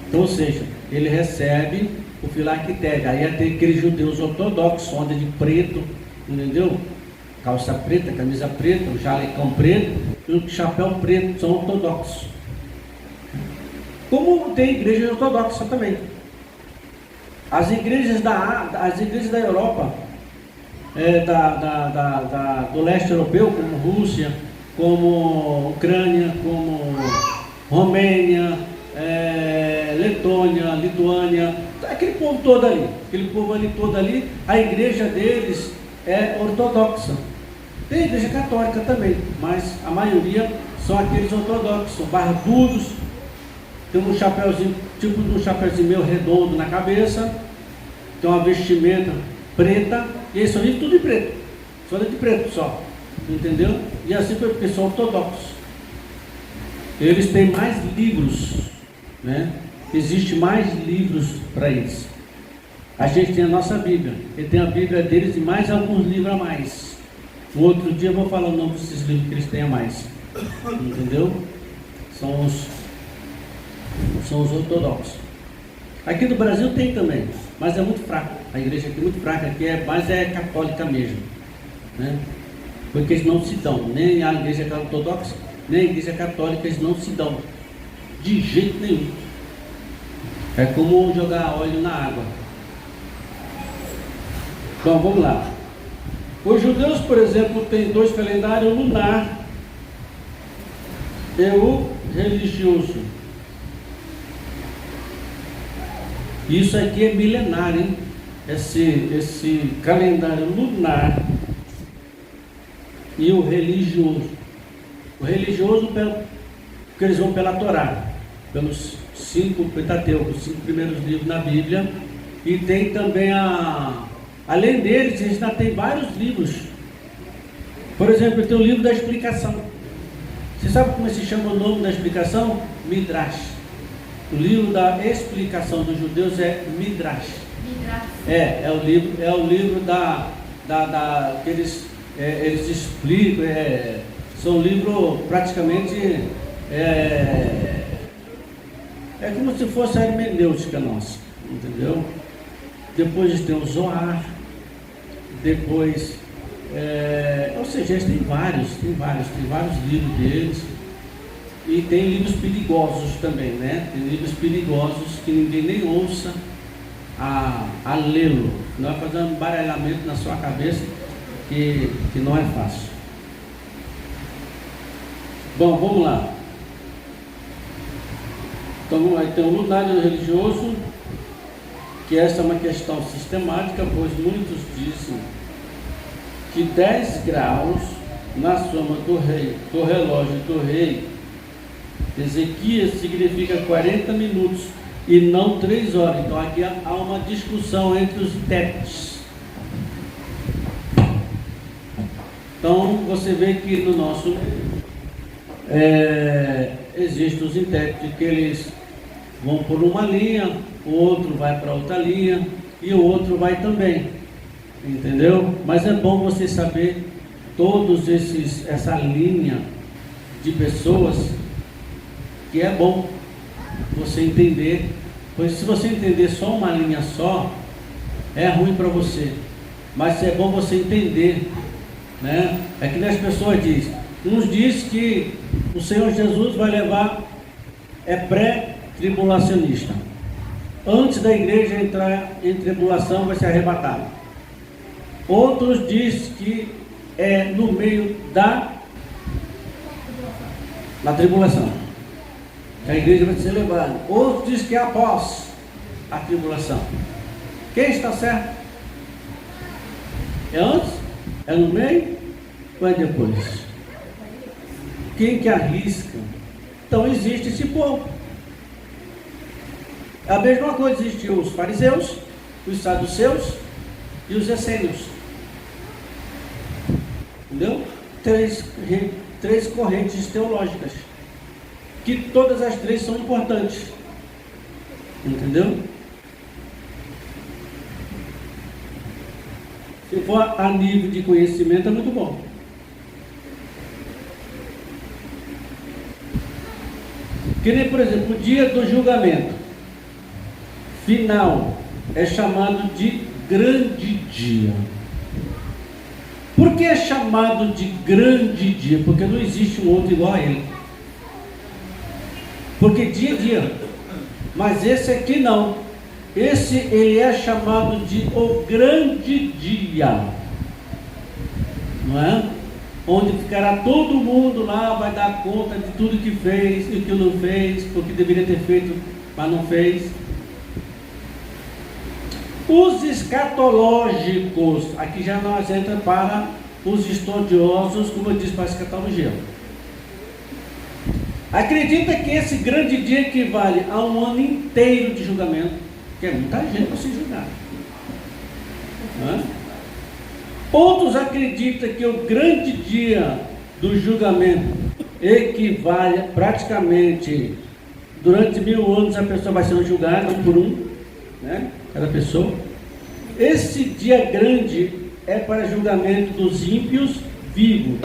Então, ou seja, ele recebe o filactério. Aí tem aqueles judeus ortodoxos, onda de preto, entendeu? Calça preta, camisa preta, um jalecão preto e um chapéu preto, são ortodoxos. Como tem igreja ortodoxa também. As igrejas da Europa, do leste europeu, como Rússia, como Ucrânia, como Romênia, Letônia, Lituânia, aquele povo todo ali, a igreja deles é ortodoxa. Tem igreja católica também, mas a maioria são aqueles ortodoxos, barbudos, tem um chapéuzinho, tipo de um chapéuzinho meio redondo na cabeça, tem uma vestimenta preta, e eles só vivem tudo de preto, só de preto só, entendeu? E assim foi porque são ortodoxos. Eles têm mais livros, né? Existe mais livros para eles. A gente tem a nossa Bíblia, ele tem a Bíblia deles e mais alguns livros a mais. No outro dia eu vou falar o nome desses livros que eles têm a mais, entendeu? São os ortodoxos. Aqui no Brasil tem também, mas é muito fraco. A igreja aqui é muito fraca, aqui mas é católica mesmo, né? Porque eles não se dão, nem a igreja ortodoxa, nem a igreja católica, eles não se dão, de jeito nenhum. É como jogar óleo na água. Então vamos lá. Os judeus, por exemplo, têm 2 calendários, lunar e o religioso. Isso aqui é milenar, hein? Esse calendário lunar e o religioso. O religioso, porque eles vão pela Torá, pelos 5 Pentateucos, os 5 primeiros livros na Bíblia, e tem também além deles, eles ainda tem vários livros. Por exemplo, tem o livro da explicação. Você sabe como se chama o nome da explicação? Midrash. O livro da explicação dos judeus é Midrash. É o livro que eles explicam. São livros praticamente é como se fosse a hermenêutica nossa, entendeu? Depois tem o Zohar, depois ou seja, eles têm vários livros deles. E tem livros perigosos também, né? Tem livros perigosos que ninguém nem ouça a lê-lo. Não vai fazer um baralhamento na sua cabeça que não é fácil. Bom, vamos lá. Então aí tem o lunário religioso, que essa é uma questão sistemática, pois muitos dizem que 10 graus na soma do relógio do rei Ezequias significa 40 minutos e não 3 horas. Então aqui há uma discussão entre os intérpretes. Então você vê que no nosso existem os intérpretes que eles vão por uma linha, o outro vai para outra linha e o outro vai também, entendeu? Mas é bom você saber essa linha de pessoas, que é bom você entender, pois se você entender só uma linha só, é ruim para você, mas é bom você entender, né? É que as pessoas dizem, uns dizem que o Senhor Jesus vai levar, é pré-tribulacionista, antes da igreja entrar em tribulação vai ser arrebatado. Outros dizem que é no meio da tribulação, que a igreja vai ser levada. Outros dizem que é após a tribulação. Quem está certo? É antes? É no meio? Ou é depois? Quem que arrisca? Então existe esse povo. A mesma coisa, existiam os fariseus, os saduceus e os essênios. Entendeu? Três correntes teológicas, que todas as três são importantes. Entendeu? Se for a nível de conhecimento, é muito bom. Que nem, por exemplo, o dia do julgamento final é chamado de grande dia. Por que é chamado de grande dia? Porque não existe um outro igual a ele. Porque dia é dia. Mas esse aqui não. Esse ele é chamado de o grande dia. Não é? Onde ficará todo mundo lá, vai dar conta de tudo que fez e o que não fez, porque deveria ter feito, mas não fez. Os escatológicos, aqui já nós entramos para os estudiosos, como eu disse, para a escatologia. Acredita que esse grande dia equivale a um ano inteiro de julgamento, que é muita gente para se julgar. Não é? Outros acreditam que o grande dia do julgamento equivale praticamente, durante 1000 anos a pessoa vai sendo julgada, um por um, né? Cada pessoa. Esse dia grande é para julgamento dos ímpios vivos,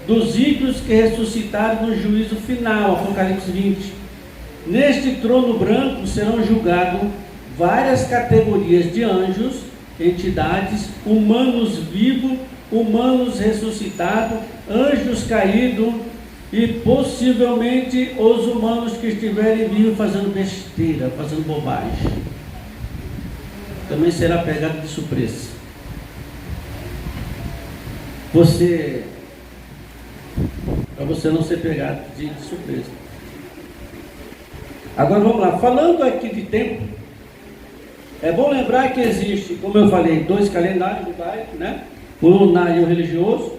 dos ímpios que ressuscitaram no juízo final, Apocalipse 20. Neste trono branco serão julgados várias categorias de anjos, entidades, humanos vivos, humanos ressuscitados, anjos caídos e possivelmente os humanos que estiverem vivos fazendo besteira, fazendo bobagem. Também será pegado de surpresa. Para você não ser pegado de surpresa. Agora vamos lá, falando aqui de tempo, é bom lembrar que existe, como eu falei, 2 calendários judaicos, né? O lunar e o religioso.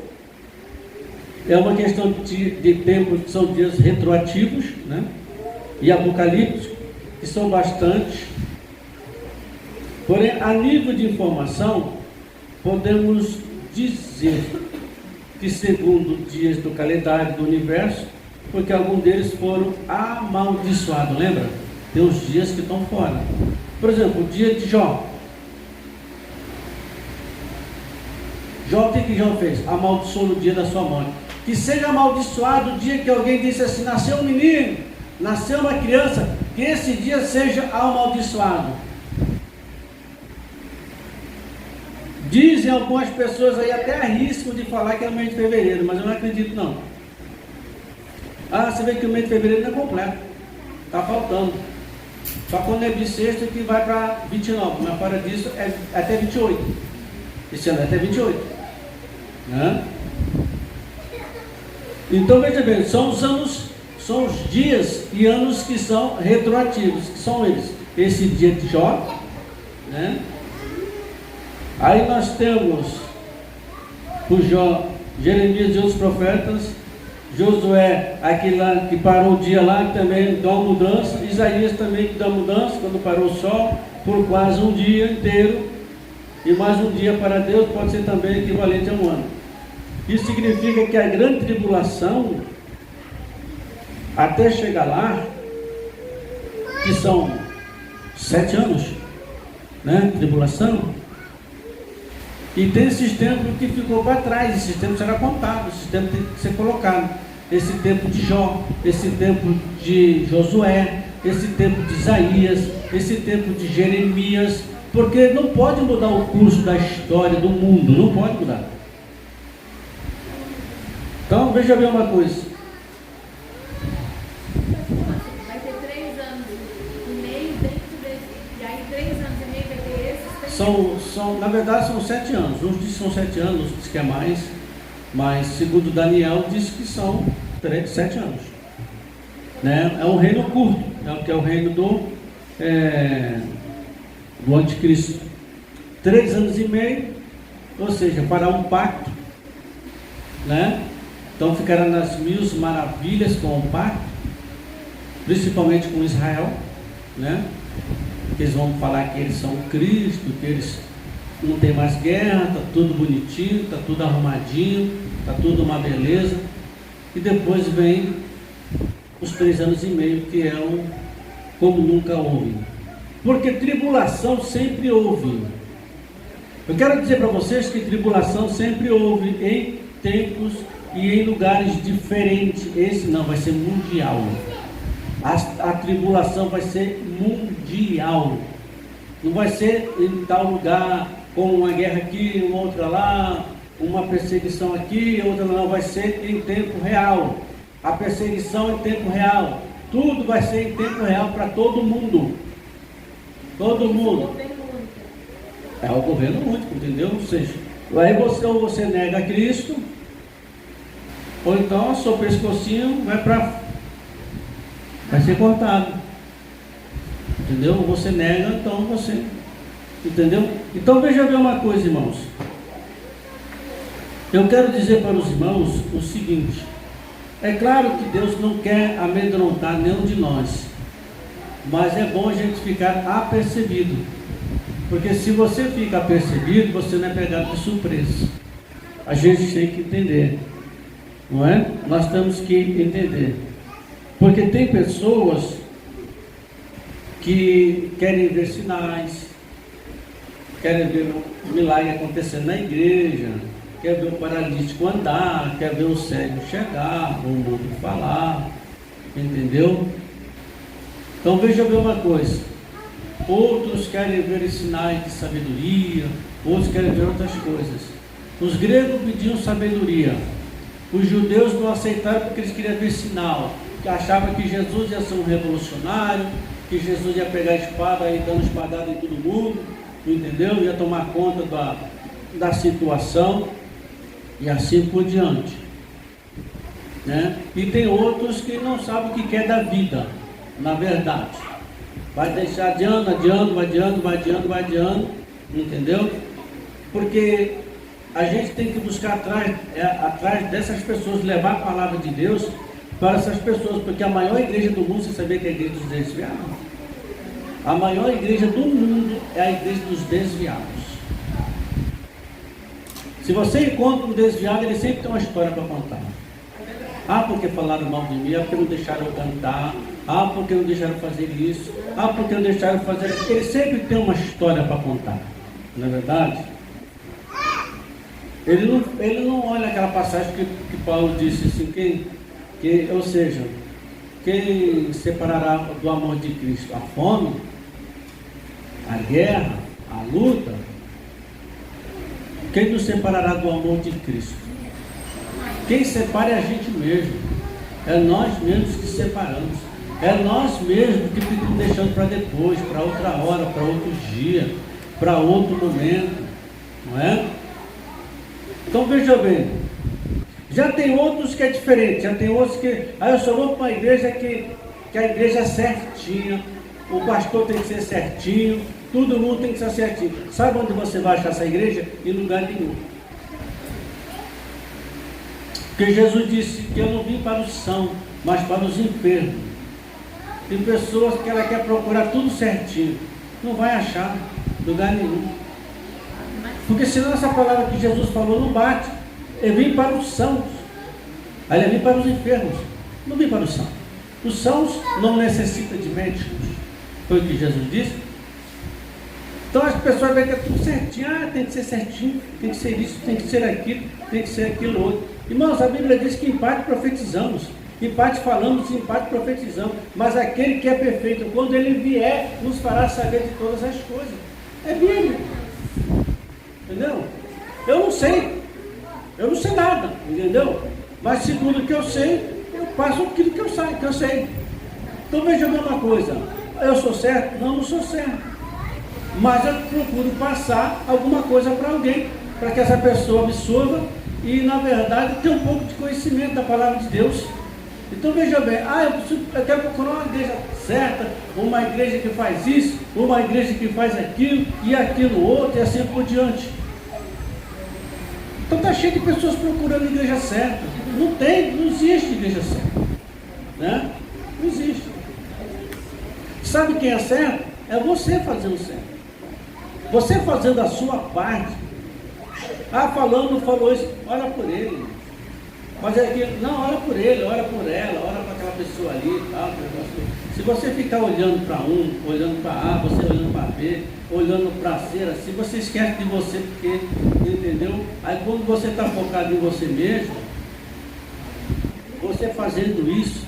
É uma questão de tempo, que são dias retroativos, né? E apocalípticos, que são bastante. Porém, a nível de informação, podemos dizer que segundo dias do calendário do universo, porque alguns deles foram amaldiçoados, lembra? Tem os dias que estão fora. Por exemplo, o dia de Jó. Jó, o que Jó fez? Amaldiçoou no dia da sua morte. Que seja amaldiçoado o dia que alguém disse assim, nasceu um menino, nasceu uma criança, que esse dia seja amaldiçoado. Dizem algumas pessoas aí, até arriscam de falar que é o mês de fevereiro, mas eu não acredito não. Ah, você vê que o mês de fevereiro não é completo, está faltando. Só quando é bissexta que vai para 29, mas fora disso é até 28. Esse ano é até 28. Né? Então veja bem, são os dias e anos que são retroativos, que são eles. Esse dia de Jó, né? Aí nós temos o Jó, Jeremias e outros profetas, Josué, aquele lá que parou o dia lá, que também dá uma mudança, Isaías também que dá mudança, quando parou o sol, por quase um dia inteiro, e mais um dia para Deus pode ser também equivalente a um ano. Isso significa que a grande tribulação, até chegar lá, que são 7 anos, né? Tribulação. E tem esses tempos que ficou para trás, esses tempos será contado, esses tempos tem que ser colocado. Esse tempo de Jó, esse tempo de Josué, esse tempo de Isaías, esse tempo de Jeremias, porque não pode mudar o curso da história do mundo, não pode mudar. Então, veja bem uma coisa. Vai ter 3 anos e meio dentro desse, e aí 3 anos e meio vai ter esses. Na verdade, são 7 anos. Uns dizem que são 7 anos, outros dizem que é mais. Mas, segundo Daniel, diz que são 7 anos. Né? É um reino curto, que é o reino do anticristo. 3 anos e meio, ou seja, fará um pacto, né? Então ficará nas 1000 maravilhas com o pacto, principalmente com Israel, né? Que eles vão falar que eles são Cristo, que eles não tem mais guerra, está tudo bonitinho, está tudo arrumadinho, está tudo uma beleza. E depois vem os 3 anos e meio, que é como nunca houve. Porque tribulação sempre houve. Eu quero dizer para vocês que tribulação sempre houve em tempos e em lugares diferentes. Esse não, vai ser mundial. A tribulação vai ser mundial. Não vai ser em tal lugar, com uma guerra aqui, uma outra lá, uma perseguição aqui, outra não. Vai ser em tempo real. A perseguição em tempo real. Tudo vai ser em tempo real para todo mundo. Todo mundo. É o governo único, entendeu? Ou seja, aí você nega Cristo, ou então o seu pescocinho vai ser cortado. Entendeu? Você nega, então você. Entendeu? Então veja bem uma coisa, irmãos. Eu quero dizer para os irmãos o seguinte. É claro que Deus não quer amedrontar nenhum de nós, mas é bom a gente ficar apercebido, porque se você fica apercebido, você não é pegado de surpresa. A gente tem que entender, não é? Nós temos que entender, porque tem pessoas que querem ver sinais, querem ver um milagre acontecendo na igreja, quer ver o paralítico andar, quer ver o cego chegar, o mudo falar, entendeu? Então veja bem uma coisa, outros querem ver sinais de sabedoria, outros querem ver outras coisas. Os gregos pediam sabedoria, os judeus não aceitaram porque eles queriam ver sinal, que achavam que Jesus ia ser um revolucionário, que Jesus ia pegar a espada e dando espadada em todo mundo, entendeu? Ia tomar conta da situação e assim por diante, né? E tem outros que não sabem o que quer da vida, na verdade, vai deixar adiando, vai adiando, entendeu? Porque a gente tem que buscar atrás dessas pessoas, levar a palavra de Deus para essas pessoas, porque a maior igreja do mundo, você sabia que é a igreja dos desviados? A maior igreja do mundo é a igreja dos desviados. Se você encontra um desviado, ele sempre tem uma história para contar. Ah, porque falaram mal de mim, porque não deixaram eu cantar, porque não deixaram fazer isso, porque não deixaram fazer aquilo. Ele sempre tem uma história para contar, não é verdade? Ele não olha aquela passagem que Paulo disse assim, ou seja, quem separará do amor de Cristo? A fome, a guerra, a luta? Quem nos separará do amor de Cristo? Quem separa é a gente mesmo. É nós mesmos que separamos. É nós mesmos que ficamos deixando para depois, para outra hora, para outro dia, para outro momento, não é? Então veja bem, já tem outros que é diferente, já tem outros que, eu só vou para uma igreja que a igreja é certinha, o pastor tem que ser certinho, todo mundo tem que ser certinho. Sabe onde você vai achar essa igreja? Em lugar nenhum. Porque Jesus disse que eu não vim para os sãos, mas para os enfermos. Tem pessoas que ela quer procurar tudo certinho, não vai achar lugar nenhum. Porque senão essa palavra que Jesus falou não bate. Ele vem para os sãos, aí ele vem para os enfermos, não vem para os sãos. Os sãos não necessitam de médicos, foi o que Jesus disse. Então as pessoas veem que é tudo certinho, tem que ser certinho, tem que ser isso, tem que ser aquilo, tem que ser aquilo outro. Irmãos, a Bíblia diz que em parte profetizamos, em parte falamos, em parte profetizamos, mas aquele que é perfeito, quando ele vier, nos fará saber de todas as coisas. É Bíblia. Entendeu? Eu não sei nada, entendeu? Mas segundo o que eu sei, eu passo aquilo que eu sei. Então veja bem uma coisa, eu sou certo? Não sou certo. Mas eu procuro passar alguma coisa para alguém, para que essa pessoa absorva e, na verdade, tenha um pouco de conhecimento da palavra de Deus. Então veja bem, eu quero procurar uma igreja certa, uma igreja que faz isso, uma igreja que faz aquilo e aquilo outro e assim por diante. Então está cheio de pessoas procurando a igreja certa. Não existe igreja certa, né? Não existe. Sabe quem é certo? É você fazendo certo. Você fazendo a sua parte. Falou isso, ora por ele. Mas é que, não, ora por ele, ora por ela, ora para aquela pessoa ali, tal. Se você ficar olhando para um, olhando para A, você olhando para B, olhando para C, assim, você esquece de você, porque, entendeu? Aí quando você está focado em você mesmo, você fazendo isso,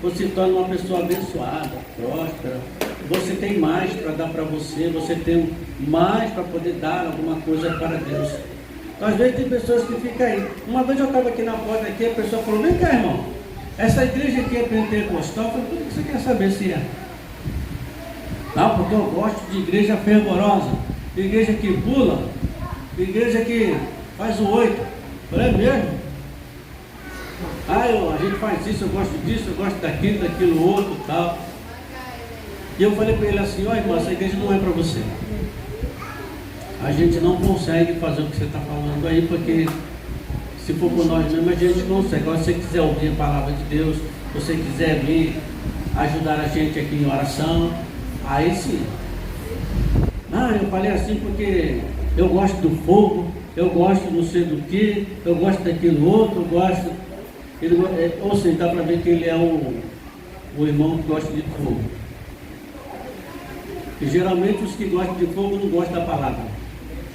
você se torna uma pessoa abençoada, próspera. Você tem mais para dar para você, você tem mais para poder dar alguma coisa para Deus. Então, às vezes tem pessoas que ficam aí. Uma vez eu estava aqui na porta, aqui, a pessoa falou: vem cá, irmão, essa igreja aqui é pentecostal? Eu falei: o que você quer saber se é? Não, porque eu gosto de igreja fervorosa, igreja que pula, igreja que faz o 8. Eu falei: é mesmo? A gente faz isso, eu gosto disso, eu gosto daquilo outro e tal. E eu falei para ele assim: ó, irmão, essa igreja não é para você. A gente não consegue fazer o que você está falando aí, porque se for por nós mesmos, a gente não consegue. Agora, se você quiser ouvir a palavra de Deus, se você quiser vir ajudar a gente aqui em oração, aí sim. Eu falei assim porque eu gosto do fogo, eu gosto não sei do que, eu gosto daquilo outro, eu gosto. Ou seja, dá para ver que ele é o irmão que gosta de fogo. E geralmente os que gostam de fogo não gostam da palavra,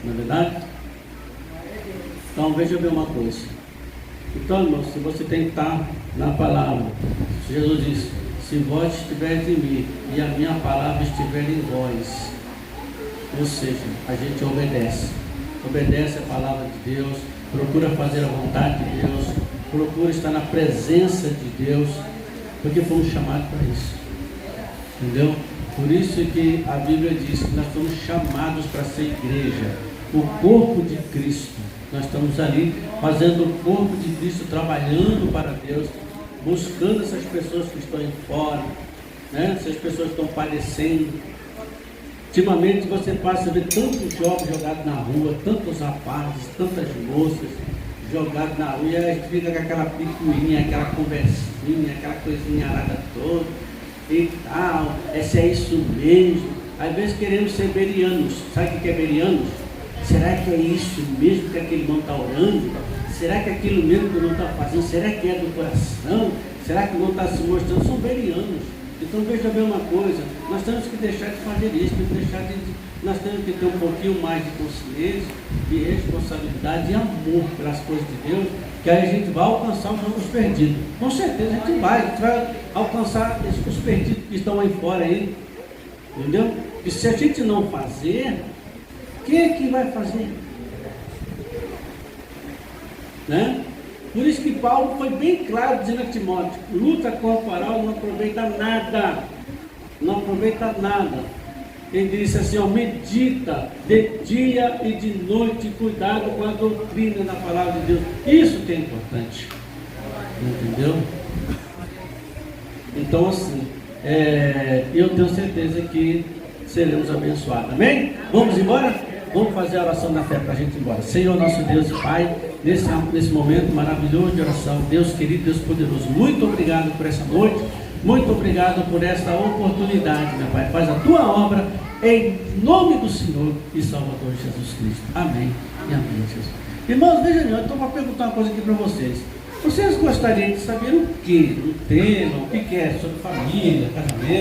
não é verdade? Então veja bem uma coisa. Então, irmão, se você tem que estar na palavra, Jesus disse: se vós estiveres em mim e a minha palavra estiver em vós, ou seja, a gente obedece a palavra de Deus, procura fazer a vontade de Deus, procura estar na presença de Deus, porque fomos chamados para isso, entendeu? Por isso que a Bíblia diz que nós somos chamados para ser igreja, o corpo de Cristo. Nós estamos ali fazendo o corpo de Cristo, trabalhando para Deus, buscando essas pessoas que estão aí fora, né? Essas pessoas que estão padecendo. Ultimamente você passa a ver tantos jovens jogados na rua, tantos rapazes, tantas moças jogados na rua, e a gente fica com aquela picuinha, aquela conversinha, aquela coisinha arada toda e tal, se é isso mesmo. Às vezes queremos ser berianos. Sabe o que é berianos? Será que é isso mesmo que aquele irmão está orando? Será que é aquilo mesmo que o irmão está fazendo? Será que é do coração? Será que o irmão está se mostrando? São berianos. Então veja bem uma coisa, nós temos que deixar de fazer isso, nós temos que ter um pouquinho mais de consciência, de responsabilidade e amor pelas coisas de Deus, que aí a gente vai alcançar os perdidos. Com certeza a gente vai alcançar os perdidos que estão aí fora aí, entendeu? E se a gente não fazer, quem é que vai fazer? Né? Por isso que Paulo foi bem claro dizendo a Timóteo: luta corporal não aproveita nada, não aproveita nada. Ele disse assim: medita de dia e de noite, cuidado com a doutrina da palavra de Deus. Isso que é importante, entendeu? Então assim, eu tenho certeza que seremos abençoados, amém? Vamos embora? Vamos fazer a oração da fé para a gente ir embora. Senhor nosso Deus e Pai, nesse momento maravilhoso de oração, Deus querido, Deus poderoso, muito obrigado por essa noite, muito obrigado por essa oportunidade, meu Pai. Faz a tua obra em nome do Senhor e Salvador Jesus Cristo. Amém e amém, Jesus. Irmãos, vejam, eu estou para perguntar uma coisa aqui para vocês. Vocês gostariam de saber o que? O tema, o que é sobre família, casamento?